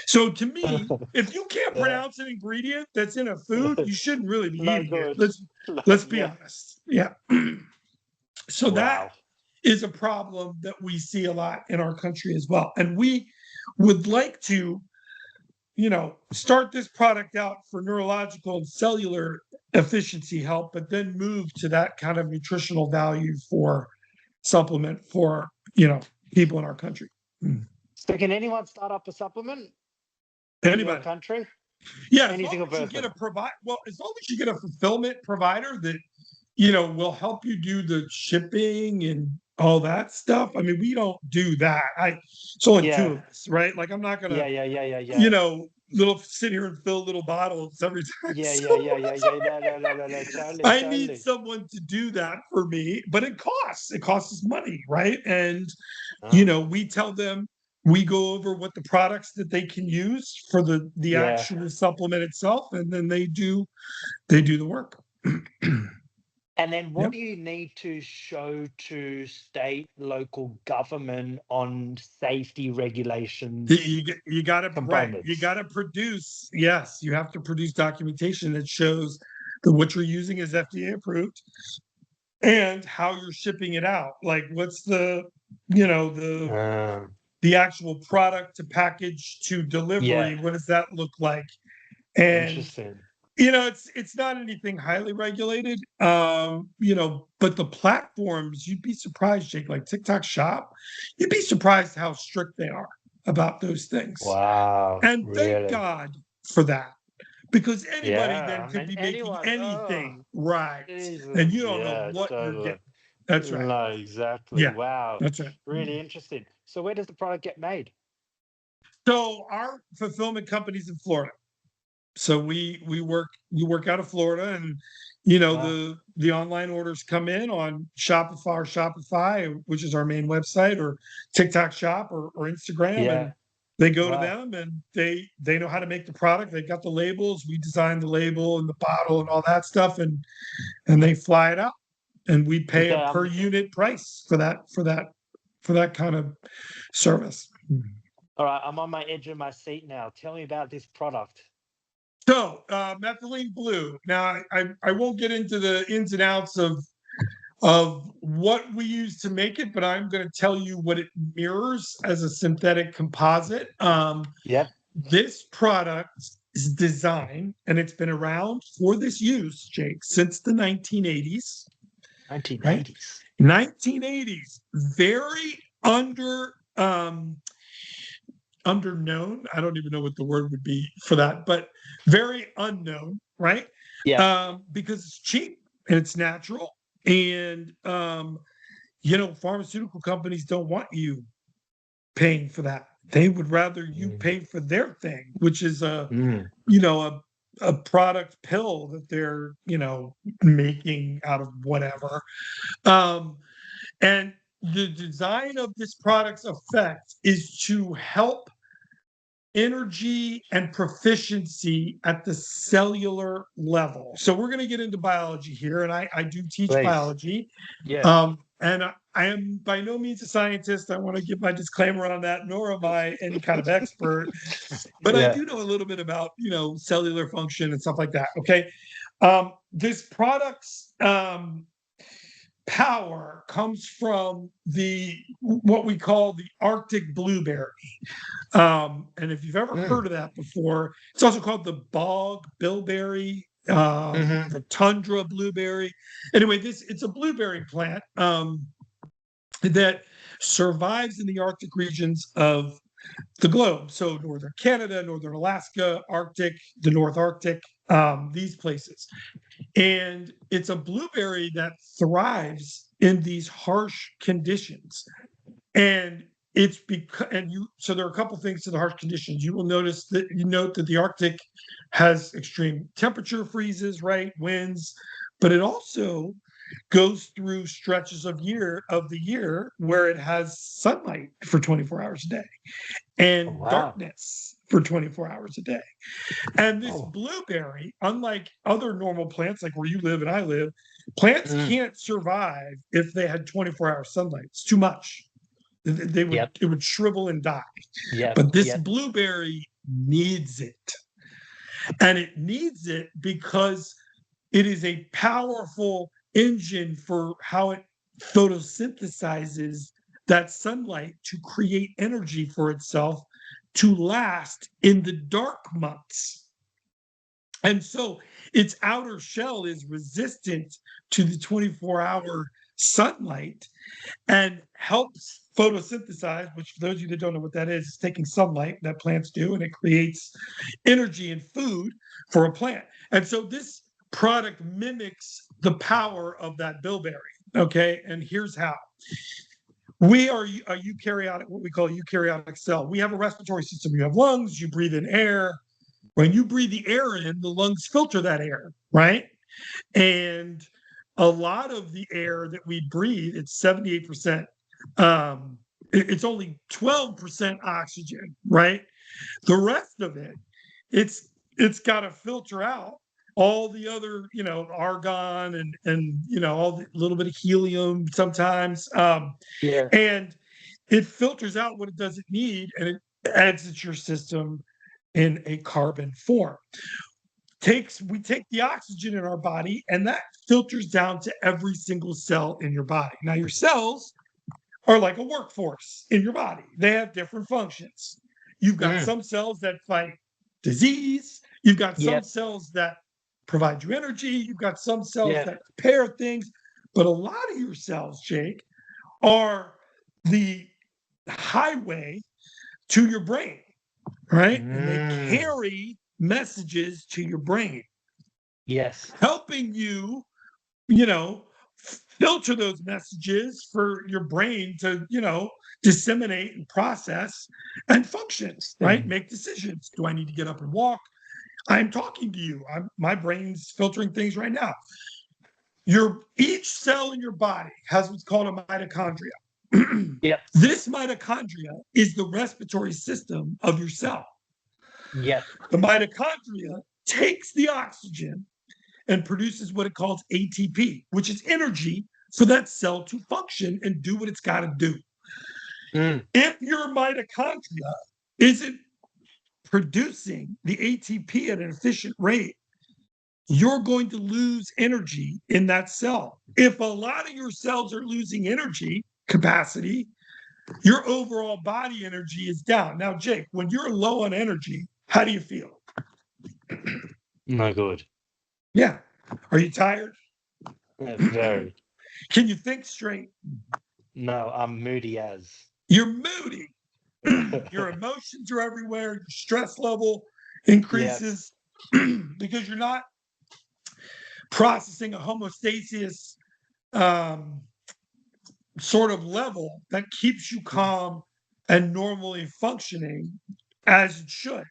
So to me, if you can't Yeah. pronounce an ingredient that's in a food, you shouldn't really be No eating it. good. Let's be Yeah. honest. Yeah. So that Wow. is a problem that we see a lot in our country as well. And we would like to, start this product out for neurological and cellular efficiency help, but then move to that kind of nutritional value for supplement for, people in our country. So can anyone start up a supplement in your Anybody. country? Yeah, as Any long single as you get person. as long as you get a fulfillment provider that, will help you do the shipping and all that stuff. I mean, we don't do that. It's only two of Yeah. us, right? Like I'm not gonna, Yeah. little sit here and fill little bottles every time. No. Totally, I need totally. someone to do that for me, but it costs. It costs us money, right? And Oh, we tell them we go over what the products that they can use for the yeah. actual supplement itself, and then they do the work. And then what Yep. do you need to show to state, local government on safety regulations You got to right. You components? got to produce. Yes, you have to produce documentation that shows that what you're using is FDA approved and how you're shipping it out. Like, what's the you know the Uh, the actual product to package to yeah, delivery? What does that look like? And interesting. it's not anything highly regulated. But the platforms, you'd be surprised, Jake, like TikTok Shop, you'd be surprised how strict they are about those things. Wow, And thank really? God for that, because anybody then Yeah, I could mean, be making anyone. Oh, anything right, and you Jesus. don't know Yeah, what you're totally. getting. That's right. No, exactly. Yeah, Wow, that's right. really interesting. So, where does the product get made? So our fulfillment company's in Florida. So we work out of Florida, and Wow. the online orders come in on Shopify, which is our main website, or TikTok Shop or Instagram, Yeah. and they go to Wow. them, and they know how to make the product. They've got the labels. We design the label and the bottle and all that stuff, and they fly it out, and we pay Okay. a per unit price for that kind of service. All right. I'm on my edge of my seat now. Tell me about this product. So, methylene blue. Now, I won't get into the ins and outs of what we use to make it, but I'm going to tell you what it mirrors as a synthetic composite. Yep. This product is designed, and it's been around for this use, Jake, since the 1980s, right? 1980s. 1980s, very underknown. I don't even know what the word would be for that, but very unknown, right? Yeah. Because it's cheap and it's natural, and pharmaceutical companies don't want you paying for that. They would rather you Mm. pay for their thing, which is Mm. a product pill that they're making out of whatever. And the design of this product's effect is to help energy and proficiency at the cellular level. So we're going to get into biology here, and I do teach Please. biology. Yeah. And I am by no means a scientist. I want to give my disclaimer on that, nor am I any kind of expert. But I do know a little bit about, cellular function and stuff like that. Okay. This product's power comes from what we call the Arctic blueberry. And if you've ever heard of that before, it's also called the bog bilberry, the tundra blueberry. Anyway, it's a blueberry plant that survives in the Arctic regions of the globe. So northern Canada, northern Alaska, Arctic, the North Arctic, these places. And it's a blueberry that thrives in these harsh conditions. And it's because, so there are a couple things to the harsh conditions. You will note that the Arctic has extreme temperature freezes, right? Winds, but it also goes through stretches of the year where it has sunlight for 24 hours a day and darkness for 24 hours a day. And this blueberry, unlike other normal plants, like where you live and I live, plants can't survive if they had 24-hour sunlight. It's too much. It would shrivel and die. But this blueberry needs it. And it needs it because it is a powerful engine for how it photosynthesizes that sunlight to create energy for itself to last in the dark months. And so its outer shell is resistant to the 24-hour sunlight and helps photosynthesize, which for those of you that don't know what that is taking sunlight that plants do, and it creates energy and food for a plant. And so this product mimics the power of that bilberry. Okay, and here's how. We are a eukaryotic, what we call a eukaryotic cell. We have a respiratory system. You have lungs, you breathe in air. When you breathe the air in, the lungs filter that air, right? And a lot of the air that we breathe, it's 78%. It's only 12% oxygen, right? The rest of it, it's got to filter out all the other, argon and all the little bit of helium sometimes. And it filters out what it doesn't need, and it adds it to your system in a carbon form. We take the oxygen in our body, and that filters down to every single cell in your body. Now, your cells are like a workforce in your body. They have different functions. You've got some cells that fight disease. You've got some cells that provide you energy. You've got some cells that repair things. But a lot of your cells, Jake, are the highway to your brain, right? And they carry messages to your brain. Helping you, filter those messages for your brain to, disseminate and process and function, right? Make decisions. Do I need to get up and walk? I'm talking to you. My brain's filtering things right now. Each cell in your body has what's called a mitochondria. This mitochondria is the respiratory system of your cell. The mitochondria takes the oxygen and produces what it calls ATP, which is energy for that cell to function and do what it's got to do. If your mitochondria isn't producing the ATP at an efficient rate, you're going to lose energy in that cell. If a lot of your cells are losing energy capacity, your overall body energy is down. Now, Jake, when you're low on energy, how do you feel? Not good. Yeah. Are you tired? Very. Can you think straight? No, I'm moody as. You're moody. Your emotions are everywhere. Your stress level increases because you're not processing a homeostasis sort of level that keeps you calm and normally functioning as it should.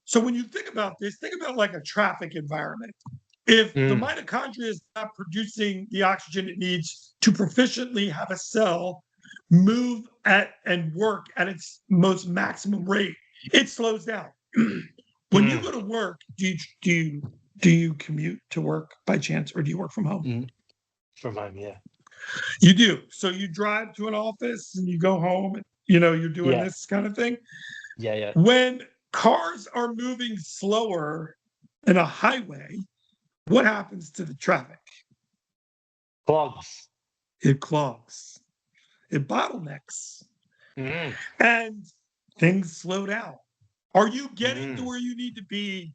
So when you think about this, think about like a traffic environment. If the mitochondria is not producing the oxygen it needs to proficiently have a cell move at and work at its most maximum rate, it slows down. When you go to work, do you commute to work by chance, or do you work from home? From home, yeah. You do. So you drive to an office and you go home, you're doing Yeah. this kind of thing. Yeah. When cars are moving slower in a highway, what happens to the traffic? Clogs. It clogs. It bottlenecks. Mm. And things slow down. Are you getting to where you need to be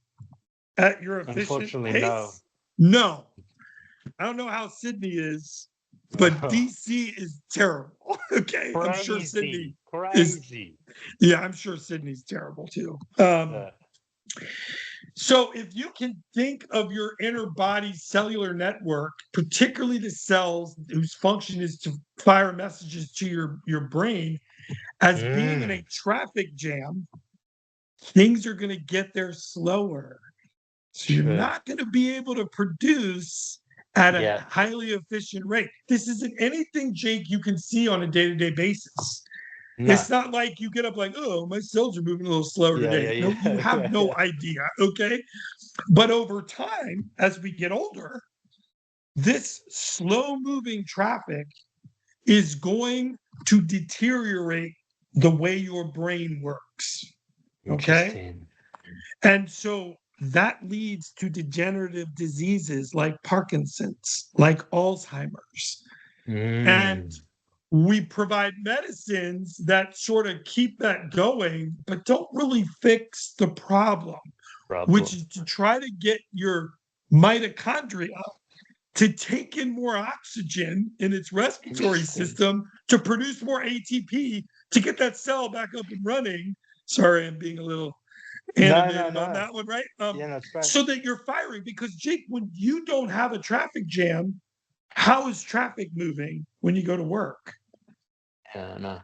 at your efficient Unfortunately, pace? no. No. I don't know how Sydney is, but DC is terrible. Okay. I'm sure Sydney Crazy. I'm sure Sydney's terrible too. So if you can think of your inner body cellular network, particularly the cells whose function is to fire messages to your brain, as being in a traffic jam, things are going to get there slower. So you're not going to be able to produce at a highly efficient rate. This isn't anything, Jake, you can see on a day-to-day basis. No. It's not like you get up like, oh, my cells are moving a little slower today. No, you have no idea, okay? But over time, as we get older, this slow-moving traffic is going to deteriorate the way your brain works, okay? And so that leads to degenerative diseases like Parkinson's, like Alzheimer's. And we provide medicines that sort of keep that going, but don't really fix the problem, which is to try to get your mitochondria to take in more oxygen in its respiratory system to produce more ATP to get that cell back up and running. Sorry, I'm being a little animated on that one, right? That's right. So that you're firing, because Jake, when you don't have a traffic jam, how is traffic moving when you go to work? No,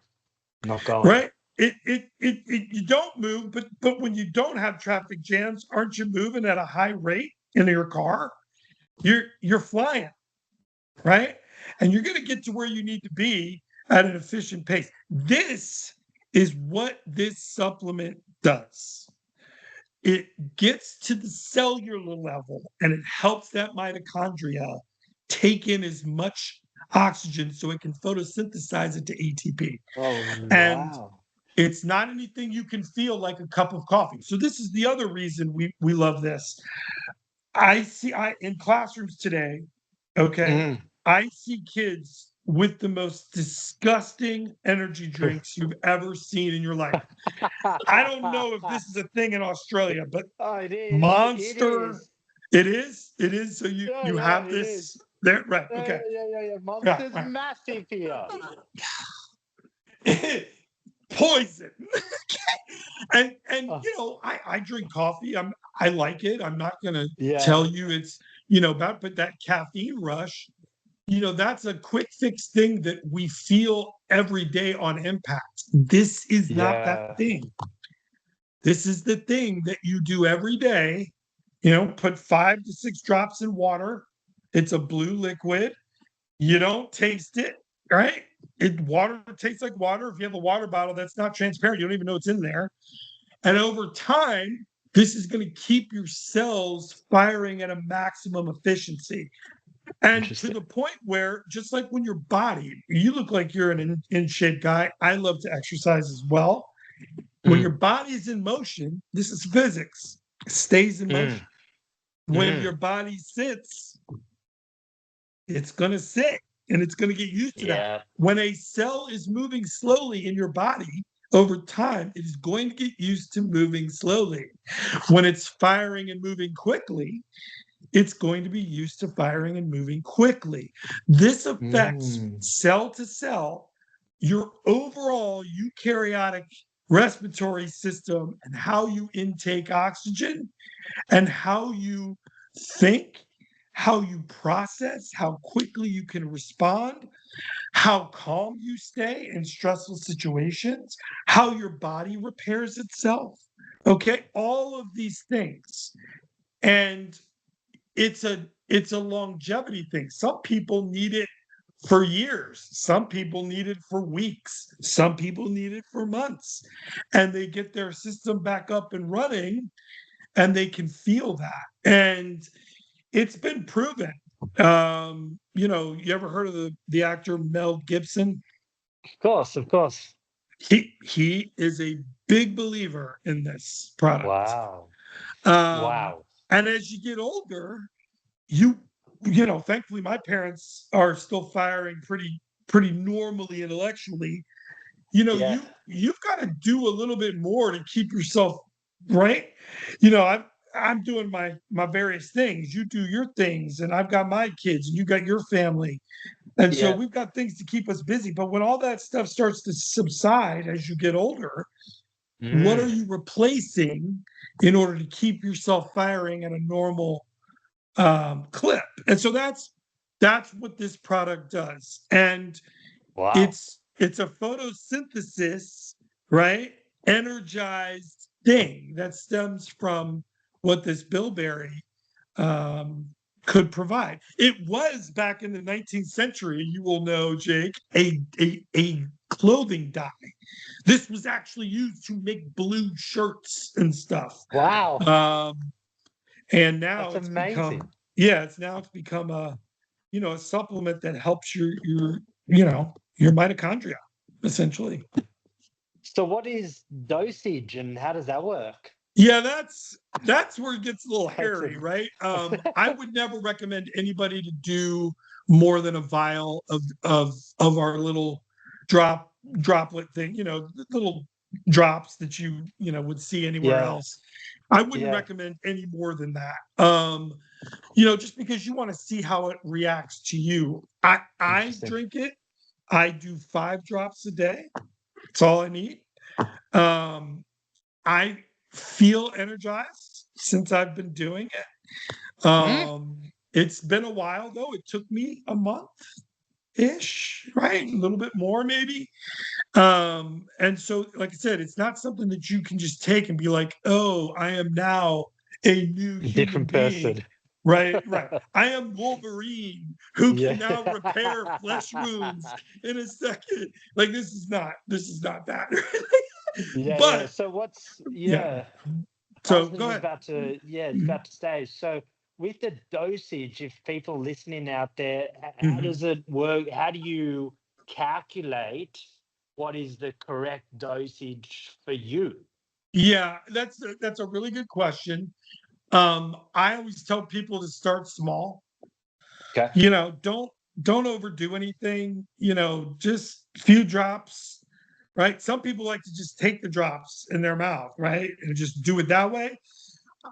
not going. Right? You don't move, but when you don't have traffic jams, aren't you moving at a high rate in your car? You're flying, right? And you're going to get to where you need to be at an efficient pace. This is what this supplement does. It gets to the cellular level and it helps that mitochondria take in as much oxygen so it can photosynthesize it to ATP. And it's not anything you can feel like a cup of coffee. So this is the other reason we love this. I in classrooms today, okay, I see kids with the most disgusting energy drinks you've ever seen in your life. I don't know if this is a thing in Australia, but it is. Monster, it is. So you have this there, right? Okay. Yeah. Monster's massive here. Poison. And I drink coffee. I like it. I'm not gonna tell you it's about, but that caffeine rush, that's a quick fix thing that we feel every day on impact. This is not that thing. This is the thing that you do every day. Put 5 to 6 drops in water. It's a blue liquid. You don't taste it, right? Water tastes like water. If you have a water bottle that's not transparent, you don't even know it's in there. And over time, this is going to keep your cells firing at a maximum efficiency. And to the point where, just like when your body, you look like you're an in-shape guy. I love to exercise as well. When your body is in motion, this is physics, it stays in motion. When your body sits, it's going to sit and it's going to get used to that. When a cell is moving slowly in your body, over time, it is going to get used to moving slowly. When it's firing and moving quickly, it's going to be used to firing and moving quickly. This affects cell to cell, your overall eukaryotic respiratory system, and how you intake oxygen, and how you think, how you process, how quickly you can respond, how calm you stay in stressful situations, how your body repairs itself. Okay, all of these things. And it's a longevity thing. Some people need it for years. Some people need it for weeks. Some people need it for months. And they get their system back up and running and they can feel that. And it's been proven. You ever heard of the actor Mel Gibson? Of course. He is a big believer in this product. Wow. Um, and as you get older, thankfully my parents are still firing pretty normally intellectually. You've got to do a little bit more to keep yourself right. I'm doing my various things. You do your things, and I've got my kids, and you got your family. And so we've got things to keep us busy. But when all that stuff starts to subside as you get older, what are you replacing in order to keep yourself firing at a normal clip? And so that's what this product does. And it's a photosynthesis, right? Energized thing that stems from what this bilberry could provide. It was back in the 19th century, you will know, Jake, a clothing dye. This was actually used to make blue shirts and stuff. Wow. And now That's amazing. It's become a supplement that helps your mitochondria, essentially. So what is dosage and how does that work? Yeah, that's where it gets a little hairy, right? I would never recommend anybody to do more than a vial of our little droplet thing, the little drops that you would see anywhere else. I wouldn't recommend any more than that. Just because you want to see how it reacts to you. I drink it. I do 5 drops a day. That's all I need. I feel energized since I've been doing it. It's been a while though. It took me a month-ish, right? A little bit more maybe. And so, like I said, it's not something that you can just take and be like, oh, I am now a new different person. Right. I am Wolverine who can now repair flesh wounds in a second. Like this is not that. But so what's So go ahead. about to say. So with the dosage, if people listening out there, how does it work? How do you calculate what is the correct dosage for you? Yeah, that's a really good question. I always tell people to start small. Okay. Don't overdo anything, just few drops, right? Some people like to just take the drops in their mouth, right? And just do it that way.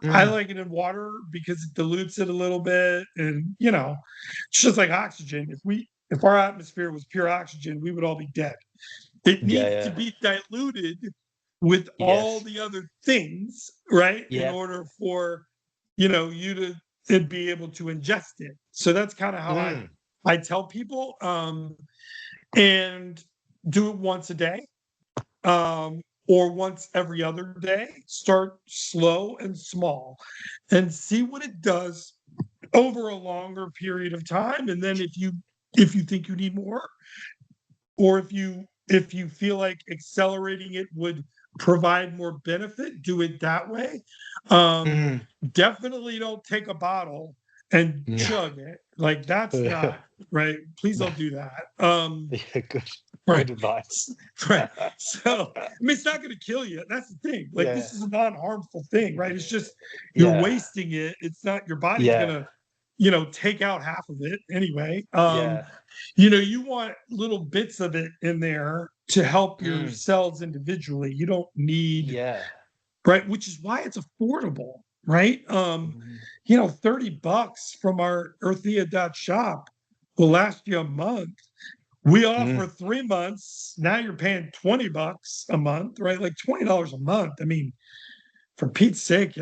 I like it in water because it dilutes it a little bit. And, it's just like oxygen. If our atmosphere was pure oxygen, we would all be dead. It needs to be diluted with all the other things, right? In order for, you to be able to ingest it. So that's kind of how I tell people, and do it once a day, or once every other day. Start slow and small and see what it does over a longer period of time. And then if you think you need more, or if you feel like accelerating it would provide more benefit, do it that way. Definitely don't take a bottle and chug it. Like that's not right. Please don't do that. Good advice. Right. So it's not going to kill you. That's the thing. Like this is a non-harmful thing, right? It's just you're wasting it. It's not your body's gonna take out half of it anyway. You want little bits of it in there to help your cells individually. You don't need right, which is why it's affordable, right? $30 from our Earthia.shop will last you a month. We offer 3 months. Now you're paying $20 a month, right? Like $20 a month. I mean, for Pete's sake,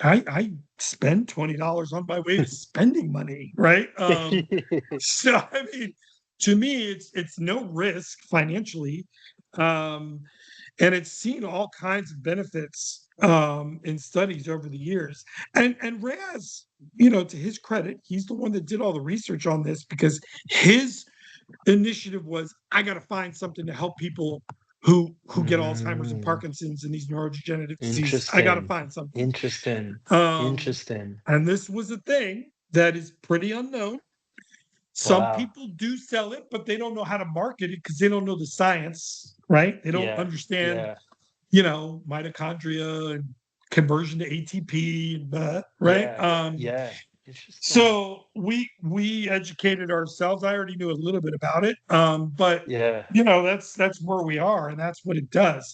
I spend $20 on my way to spending money, right? So I mean, to me, it's no risk financially, and it's seen all kinds of benefits in studies over the years. And Raz, to his credit, he's the one that did all the research on this, because his initiative was, I got to find something to help people who get Alzheimer's and Parkinson's and these neurodegenerative diseases. I got to find something. Interesting. And this was a thing that is pretty unknown. Some Wow. people do sell it, but they don't know how to market it because they don't know the science, right? They don't understand, mitochondria and conversion to ATP, right? Interesting. So we educated ourselves. I already knew a little bit about it, but that's where we are, and that's what it does.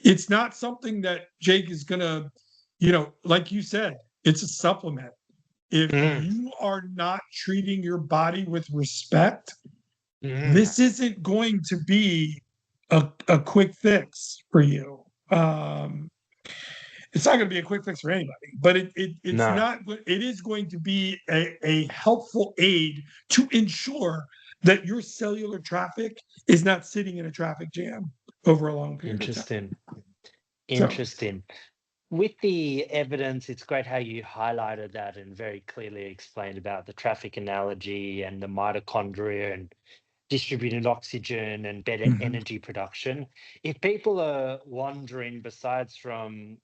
It's not something that Jake is gonna, like you said, it's a supplement. If you are not treating your body with respect, this isn't going to be a quick fix for you. It's not going to be a quick fix for anybody, but it's not. It is going to be a helpful aid to ensure that your cellular traffic is not sitting in a traffic jam over a long period of time. Interesting. With the evidence, it's great how you highlighted that and very clearly explained about the traffic analogy and the mitochondria and distributed oxygen and better energy production. If people are wondering, besides from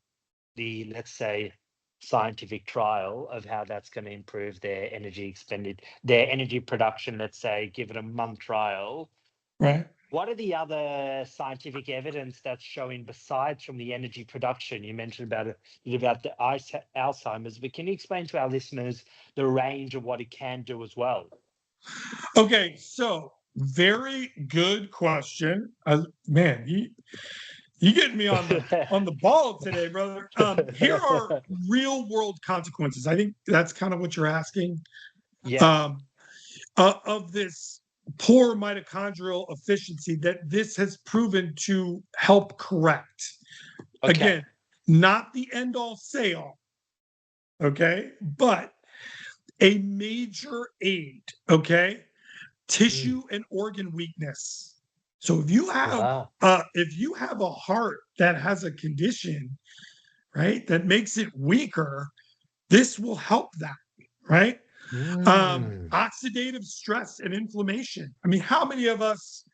the, let's say, scientific trial of how that's going to improve their their energy production, let's say, give it a month trial, right? What are the other scientific evidence that's showing, besides from the energy production? You mentioned about the Alzheimer's, but can you explain to our listeners the range of what it can do as well? Okay, so very good question. Man, you getting me on the ball today, brother. Here are real world consequences. I think that's kind of what you're asking. Yeah. Of this poor mitochondrial efficiency that this has proven to help correct. Okay. Again, not the end all say all, okay, but a major aid, okay? Tissue and organ weakness. So if you have a heart that has a condition, right, that makes it weaker, this will help that, right? Oxidative stress and inflammation. I mean, how many of us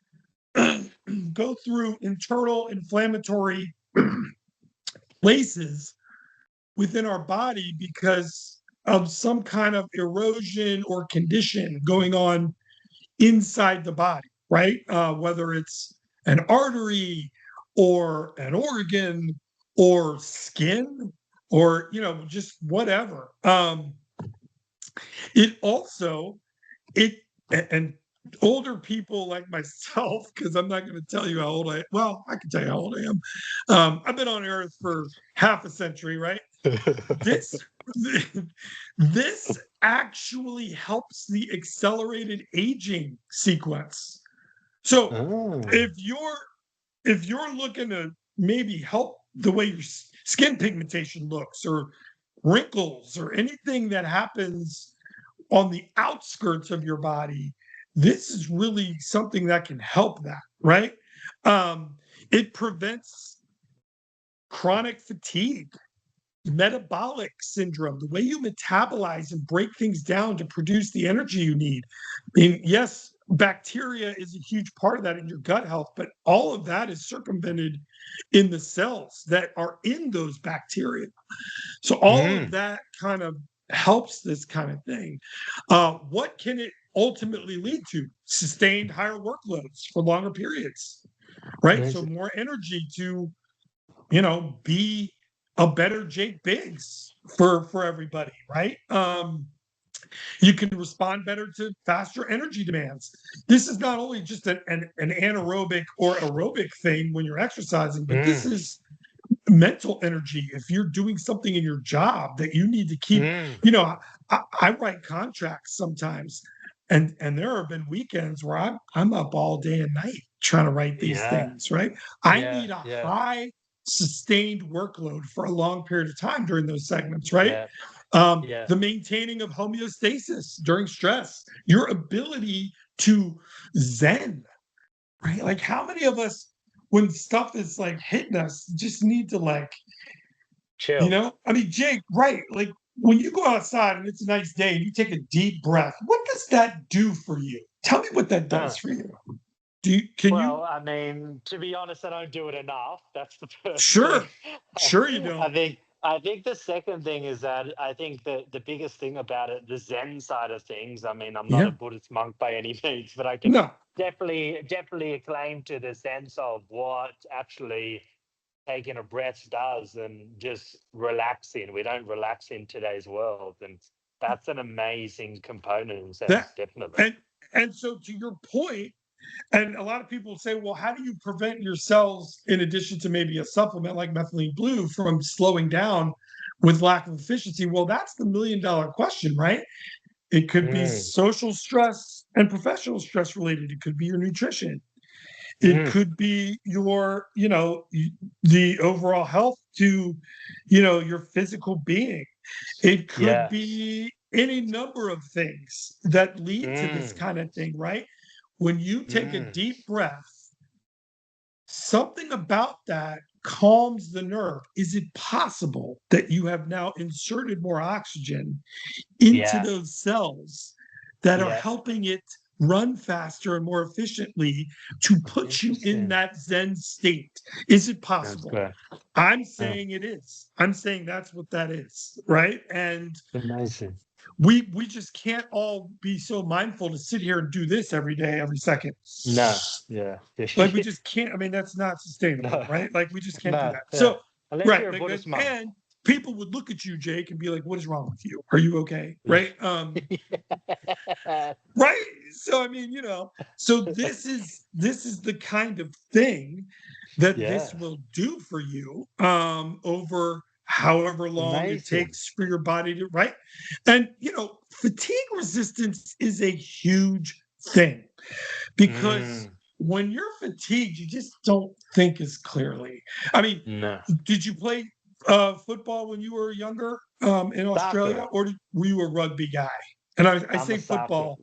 go through internal inflammatory places within our body because of some kind of erosion or condition going on inside the body, right? Whether it's an artery or an organ or skin or, just whatever. It also, and older people like myself, because I'm not going to tell you how old I am. Well, I can tell you how old I am. I've been on Earth for half a century, right? This actually helps the accelerated aging sequence. So if you're looking to maybe help the way your skin pigmentation looks, or wrinkles, or anything that happens on the outskirts of your body, this is really something that can help that, right? It prevents chronic fatigue, metabolic syndrome, the way you metabolize and break things down to produce the energy you need. I mean, yes, bacteria is a huge part of that in your gut health, but all of that is circumvented in the cells that are in those bacteria. So all of that kind of helps this kind of thing. What can it ultimately lead to? Sustained higher workloads for longer periods, right? So more energy to, be a better Jake Biggs for everybody, right? You can respond better to faster energy demands. This is not only just an anaerobic or aerobic thing when you're exercising, but this is mental energy. If you're doing something in your job that you need to keep, I write contracts sometimes, and there have been weekends where I'm up all day and night trying to write these things, right? I need a high sustained workload for a long period of time during those segments, right? The maintaining of homeostasis during stress, your ability to zen, right? Like, how many of us, when stuff is like hitting us, just need to chill. I mean, Jake, right? Like when you go outside and it's a nice day and you take a deep breath, what does that do for you? Tell me what that does for you. Can you? Well, I mean, to be honest, I don't do it enough. That's the first thing. Sure. Sure you don't. I think the second thing is that I think the biggest thing about it, the Zen side of things. I mean, I'm not Yeah. a Buddhist monk by any means, but I can No. definitely acclaim to the sense of what actually taking a breath does and just relaxing. We don't relax in today's world, and that's an amazing component in sense, That definitely. and so to your point, and a lot of people say, well, how do you prevent your cells, in addition to maybe a supplement like methylene blue, from slowing down with lack of efficiency? Well, that's the $1 million question, right? It could be Mm, social stress and professional stress related. It could be your nutrition. It mm, could be your, the overall health to, your physical being. It could yes. be any number of things that lead to this Mm, kind of thing, right? When you take a mm, deep breath, something about that calms the nerve. Is it possible that you have now inserted more oxygen into yeah. those cells that are Yeah. helping it run faster and more efficiently to put you in Interesting. that Zen state? Is it That's possible? great. I'm Yeah, saying it is. I'm saying that's what that is, right? And amazing. we just can't all be so mindful to sit here and do this every day, every second. No. Yeah. Like we just can't. I mean, that's not sustainable, No. right? Like we just can't do No. that. Yeah. So, Unless right, you're a like, Buddhist monk. and people would look at you, Jake, and be like, "What is wrong with you? Are you okay?" Right? Right. So I mean, so this is the kind of thing that this Yeah. will do for you over however long it Amazing. takes for your body to, right. And fatigue resistance is a huge thing because Mm, when you're fatigued, you just don't think as clearly. I mean, no. did you play football when you were younger in Australia, Soccer. or were you a rugby guy? And I I'm a say soccer. football,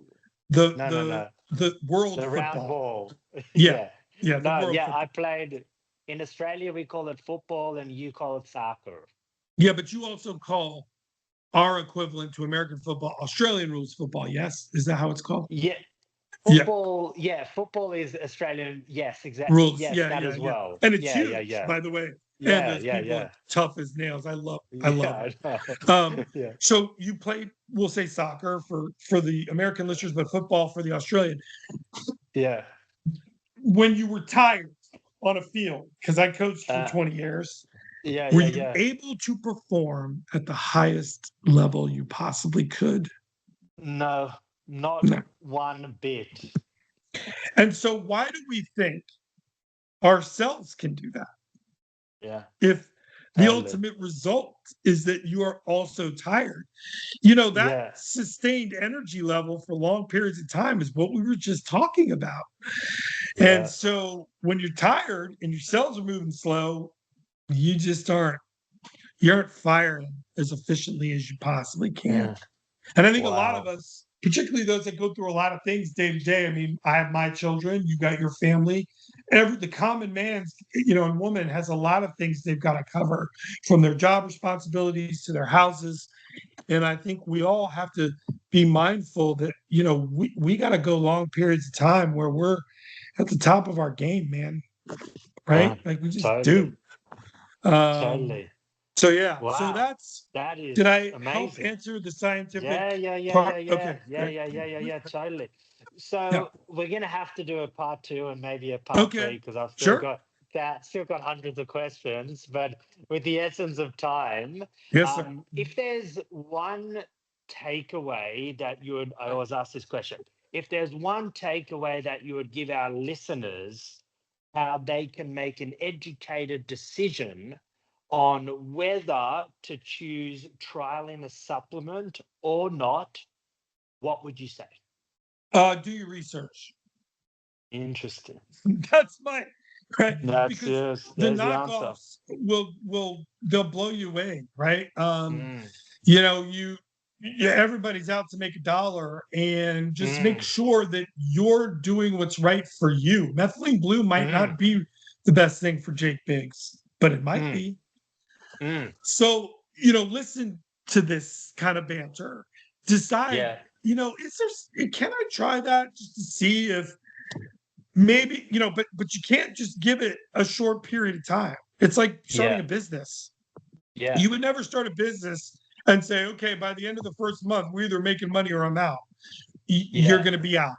the No, no, the no. the world The round football. ball. Yeah, Yeah. yeah, the No, world yeah, I football. played in Australia, we call it football and you call it soccer. Yeah, but you also call our equivalent to American football Australian rules football. Yes, is that how it's called? Yeah. Yeah, Football is Australian. Yes, exactly. rules. Yes, Yeah, that yeah, as yeah. well. And it's Yeah, yeah, huge, yeah. by the way. And Yeah, those yeah, people are yeah. tough as nails. I love Yeah, it. I Um, know. Yeah. so you played, we'll say soccer for the American listeners, but football for the Australian. Yeah. When you were tired on a field, because I coached for Uh, 20 years, yeah, were yeah, you yeah. able to perform at the highest level you possibly could? No, not No. one bit. And so why do we think ourselves can do that Yeah, if the totally. ultimate result is that you are also tired? That Yeah, sustained energy level for long periods of time is what we were just talking about. And yeah, so when you're tired and your cells are moving slow, you just you aren't firing as efficiently as you possibly can. yeah. And I think a lot of Wow. us, particularly those that go through a lot of things day to day. I mean, I have my children, you got your family. The common man, and woman has a lot of things they've got to cover, from their job responsibilities to their houses. And I think we all have to be mindful that, we got to go long periods of time where we're at the top of our game, man. Wow. Right? Like we just Totally. do. Um, Totally. so yeah, so Wow. that's, That did is I help amazing. answer the scientific Yeah, yeah, yeah, yeah, part? yeah, Okay, yeah, great. yeah, yeah, yeah, yeah, totally. Yeah. So we're gonna have to do a part two and maybe a part Okay. three because I've Sure. still got hundreds of questions. But with the essence of time, Yes, sir. if there's one takeaway that you would, I always ask this question. If there's one takeaway that you would give our listeners, how they can make an educated decision on whether to choose trialing a supplement or not, what would you say? Do your research. Interesting. That's my right, That's because yes. the There's the answer. knockoffs they'll blow you away, right? Mm, You know, you yeah, everybody's out to make a dollar, and just make mm, sure that you're doing what's right for you. Methylene blue might mm, not be the best thing for Jake Biggs, but it might mm. be. So, listen to this kind of banter. Decide, can I try that just to see if maybe, but you can't just give it a short period of time. It's like starting a business. Yeah. You would never start a business and say, okay, by the end of the first month, we're either making money or I'm out. You're going to be out.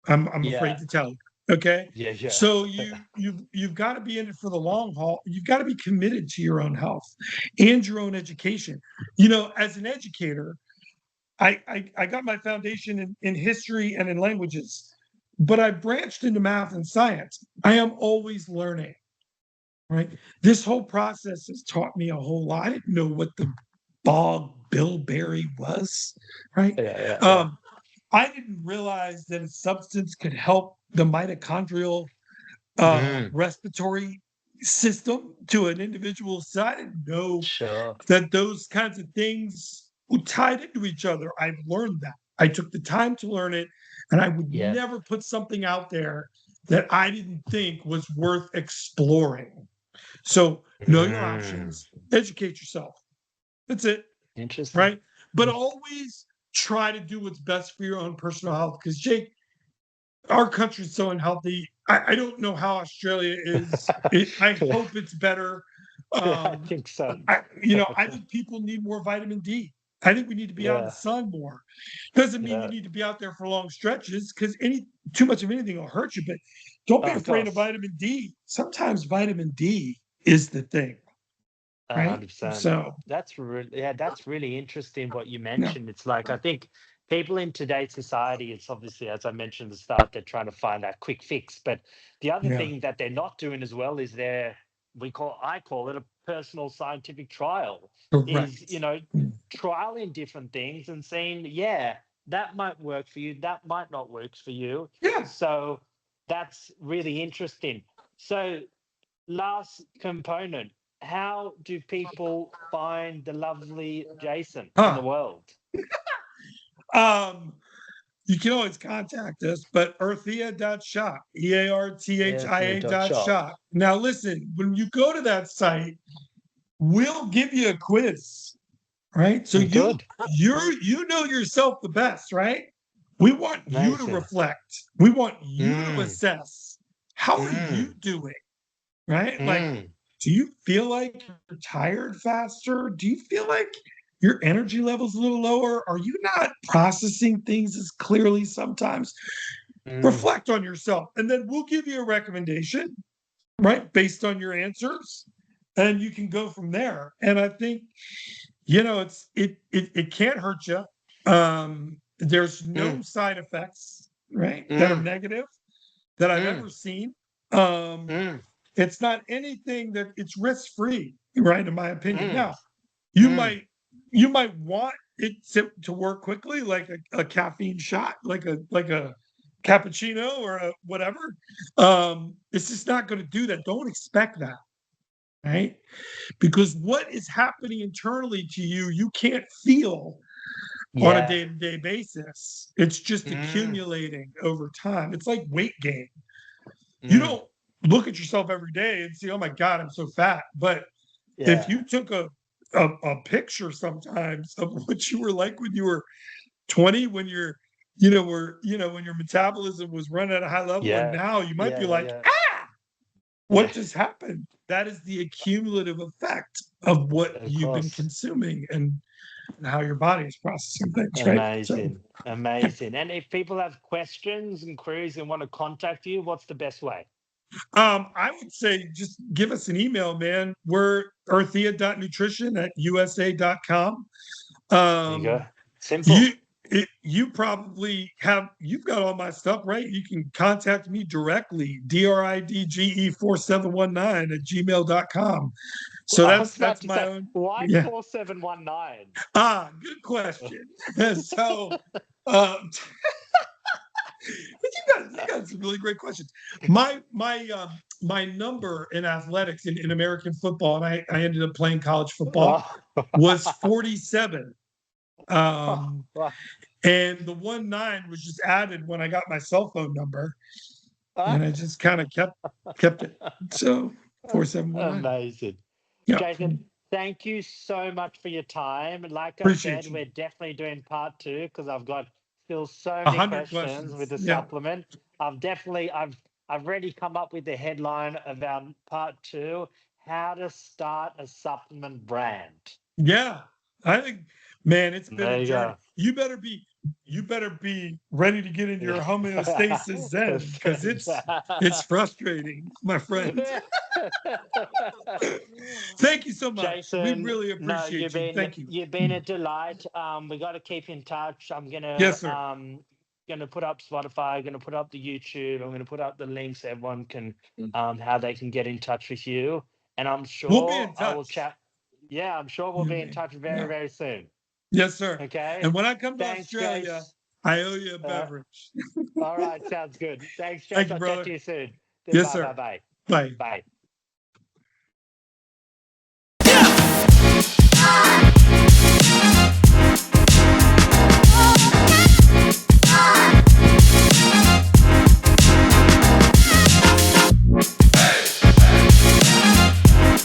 I'm afraid to tell you. Okay. Yeah. So you've got to be in it for the long haul. You've got to be committed to your own health and your own education. As an educator, I got my foundation in history and in languages, but I branched into math and science. I am always learning. Right. This whole process has taught me a whole lot. I didn't know what the bog bilberry was. Right. I didn't realize that a substance could help the mitochondrial respiratory system to an individual. So I didn't know that those kinds of things tied into each other. I've learned that. I took the time to learn it, and I would never put something out there that I didn't think was worth exploring. So know your options, educate yourself. That's it. Interesting. Right. But always try to do what's best for your own personal health. Because Jake, our country's so unhealthy. I don't know how Australia is. I hope it's better. I think so. I think people need more vitamin D. I think we need to be out in the sun more. Doesn't mean you need to be out there for long stretches, because too much of anything will hurt you. But don't be afraid of vitamin D. Sometimes vitamin D is the thing. Right? 100%. So that's really interesting what you mentioned. It's like, I think people in today's society, it's obviously, as I mentioned at the start, they're trying to find that quick fix. But the other thing that they're not doing as well is I call it a personal scientific trial. Correct. Is, trialing different things and saying, that might work for you, that might not work for you. Yeah. So that's really interesting. So last component, how do people find the lovely Jason in the world? You can always contact us, but earthia.shop, EARTHIA.shop. Now, listen, when you go to that site, we'll give you a quiz, right? So you know yourself the best, right? We want you to reflect. We want you to assess. How are you doing? Right? Like, do you feel like you're tired faster? Do you feel like your energy level's a little lower? Are you not processing things as clearly sometimes? Reflect on yourself, and then we'll give you a recommendation, right, based on your answers, and you can go from there. And I think, it can't hurt you. There's no side effects, right, that are negative that I've ever seen. It's not anything that it's risk-free, right? In my opinion. Now, you might want it to work quickly, like a caffeine shot, like a cappuccino or a whatever. It's just not going to do that. Don't expect that, right? Because what is happening internally to you, you can't feel on a day-to-day basis. It's just accumulating over time. It's like weight gain. You don't look at yourself every day and see, oh my God, I'm so fat. But if you took a picture sometimes of what you were like when you were 20, when you're, when your metabolism was running at a high level, and now you might be like, what just happened? That is the accumulative effect of what you've been consuming and how your body is processing things. Amazing. Amazing. And if people have questions and queries and want to contact you, what's the best way? I would say just give us an email, man. We're earthia.nutrition@usa.com. There you go. Simple. You probably you've got all my stuff, right? You can contact me directly, DRIDGE4719 @gmail.com. So that's my own. Why 4719? Good question. So you got some really great questions. My number in athletics in American football, and I ended up playing college football, was 47. And the 19 was just added when I got my cell phone number, and I just kind of kept it. So 4719. Amazing. Yeah. Jason, Thank you so much for your time. Like I Appreciate said, you. we're definitely doing part two because I've got still so many 100 questions with questions. the Yeah. supplement. I've already come up with the headline of our part two: how to start a supplement brand. Yeah. I think, man, it's been There a you journey. go. You better be ready to get into your homeostasis zen because it's Yeah. frustrating, my friend. Thank you so much. We Jason, really no, appreciate you. Thank you. you've been a delight. We got to keep in touch. Yes, sir. Gonna put up Spotify. Gonna put up the YouTube. I'm gonna put up the links so everyone can how they can get in touch with you. And I'm We'll be sure in I will touch. chat. Yeah, I'm sure we'll You be and in me. touch very Yeah. very soon. Yes, sir. Okay. And when I come to Thanks, Australia, Jace. I owe you a Uh, beverage. all right, sounds good. Thanks, Thank Jace. you, I'll chat to brother. you soon. Yes, Bye bye sir. bye Bye. bye.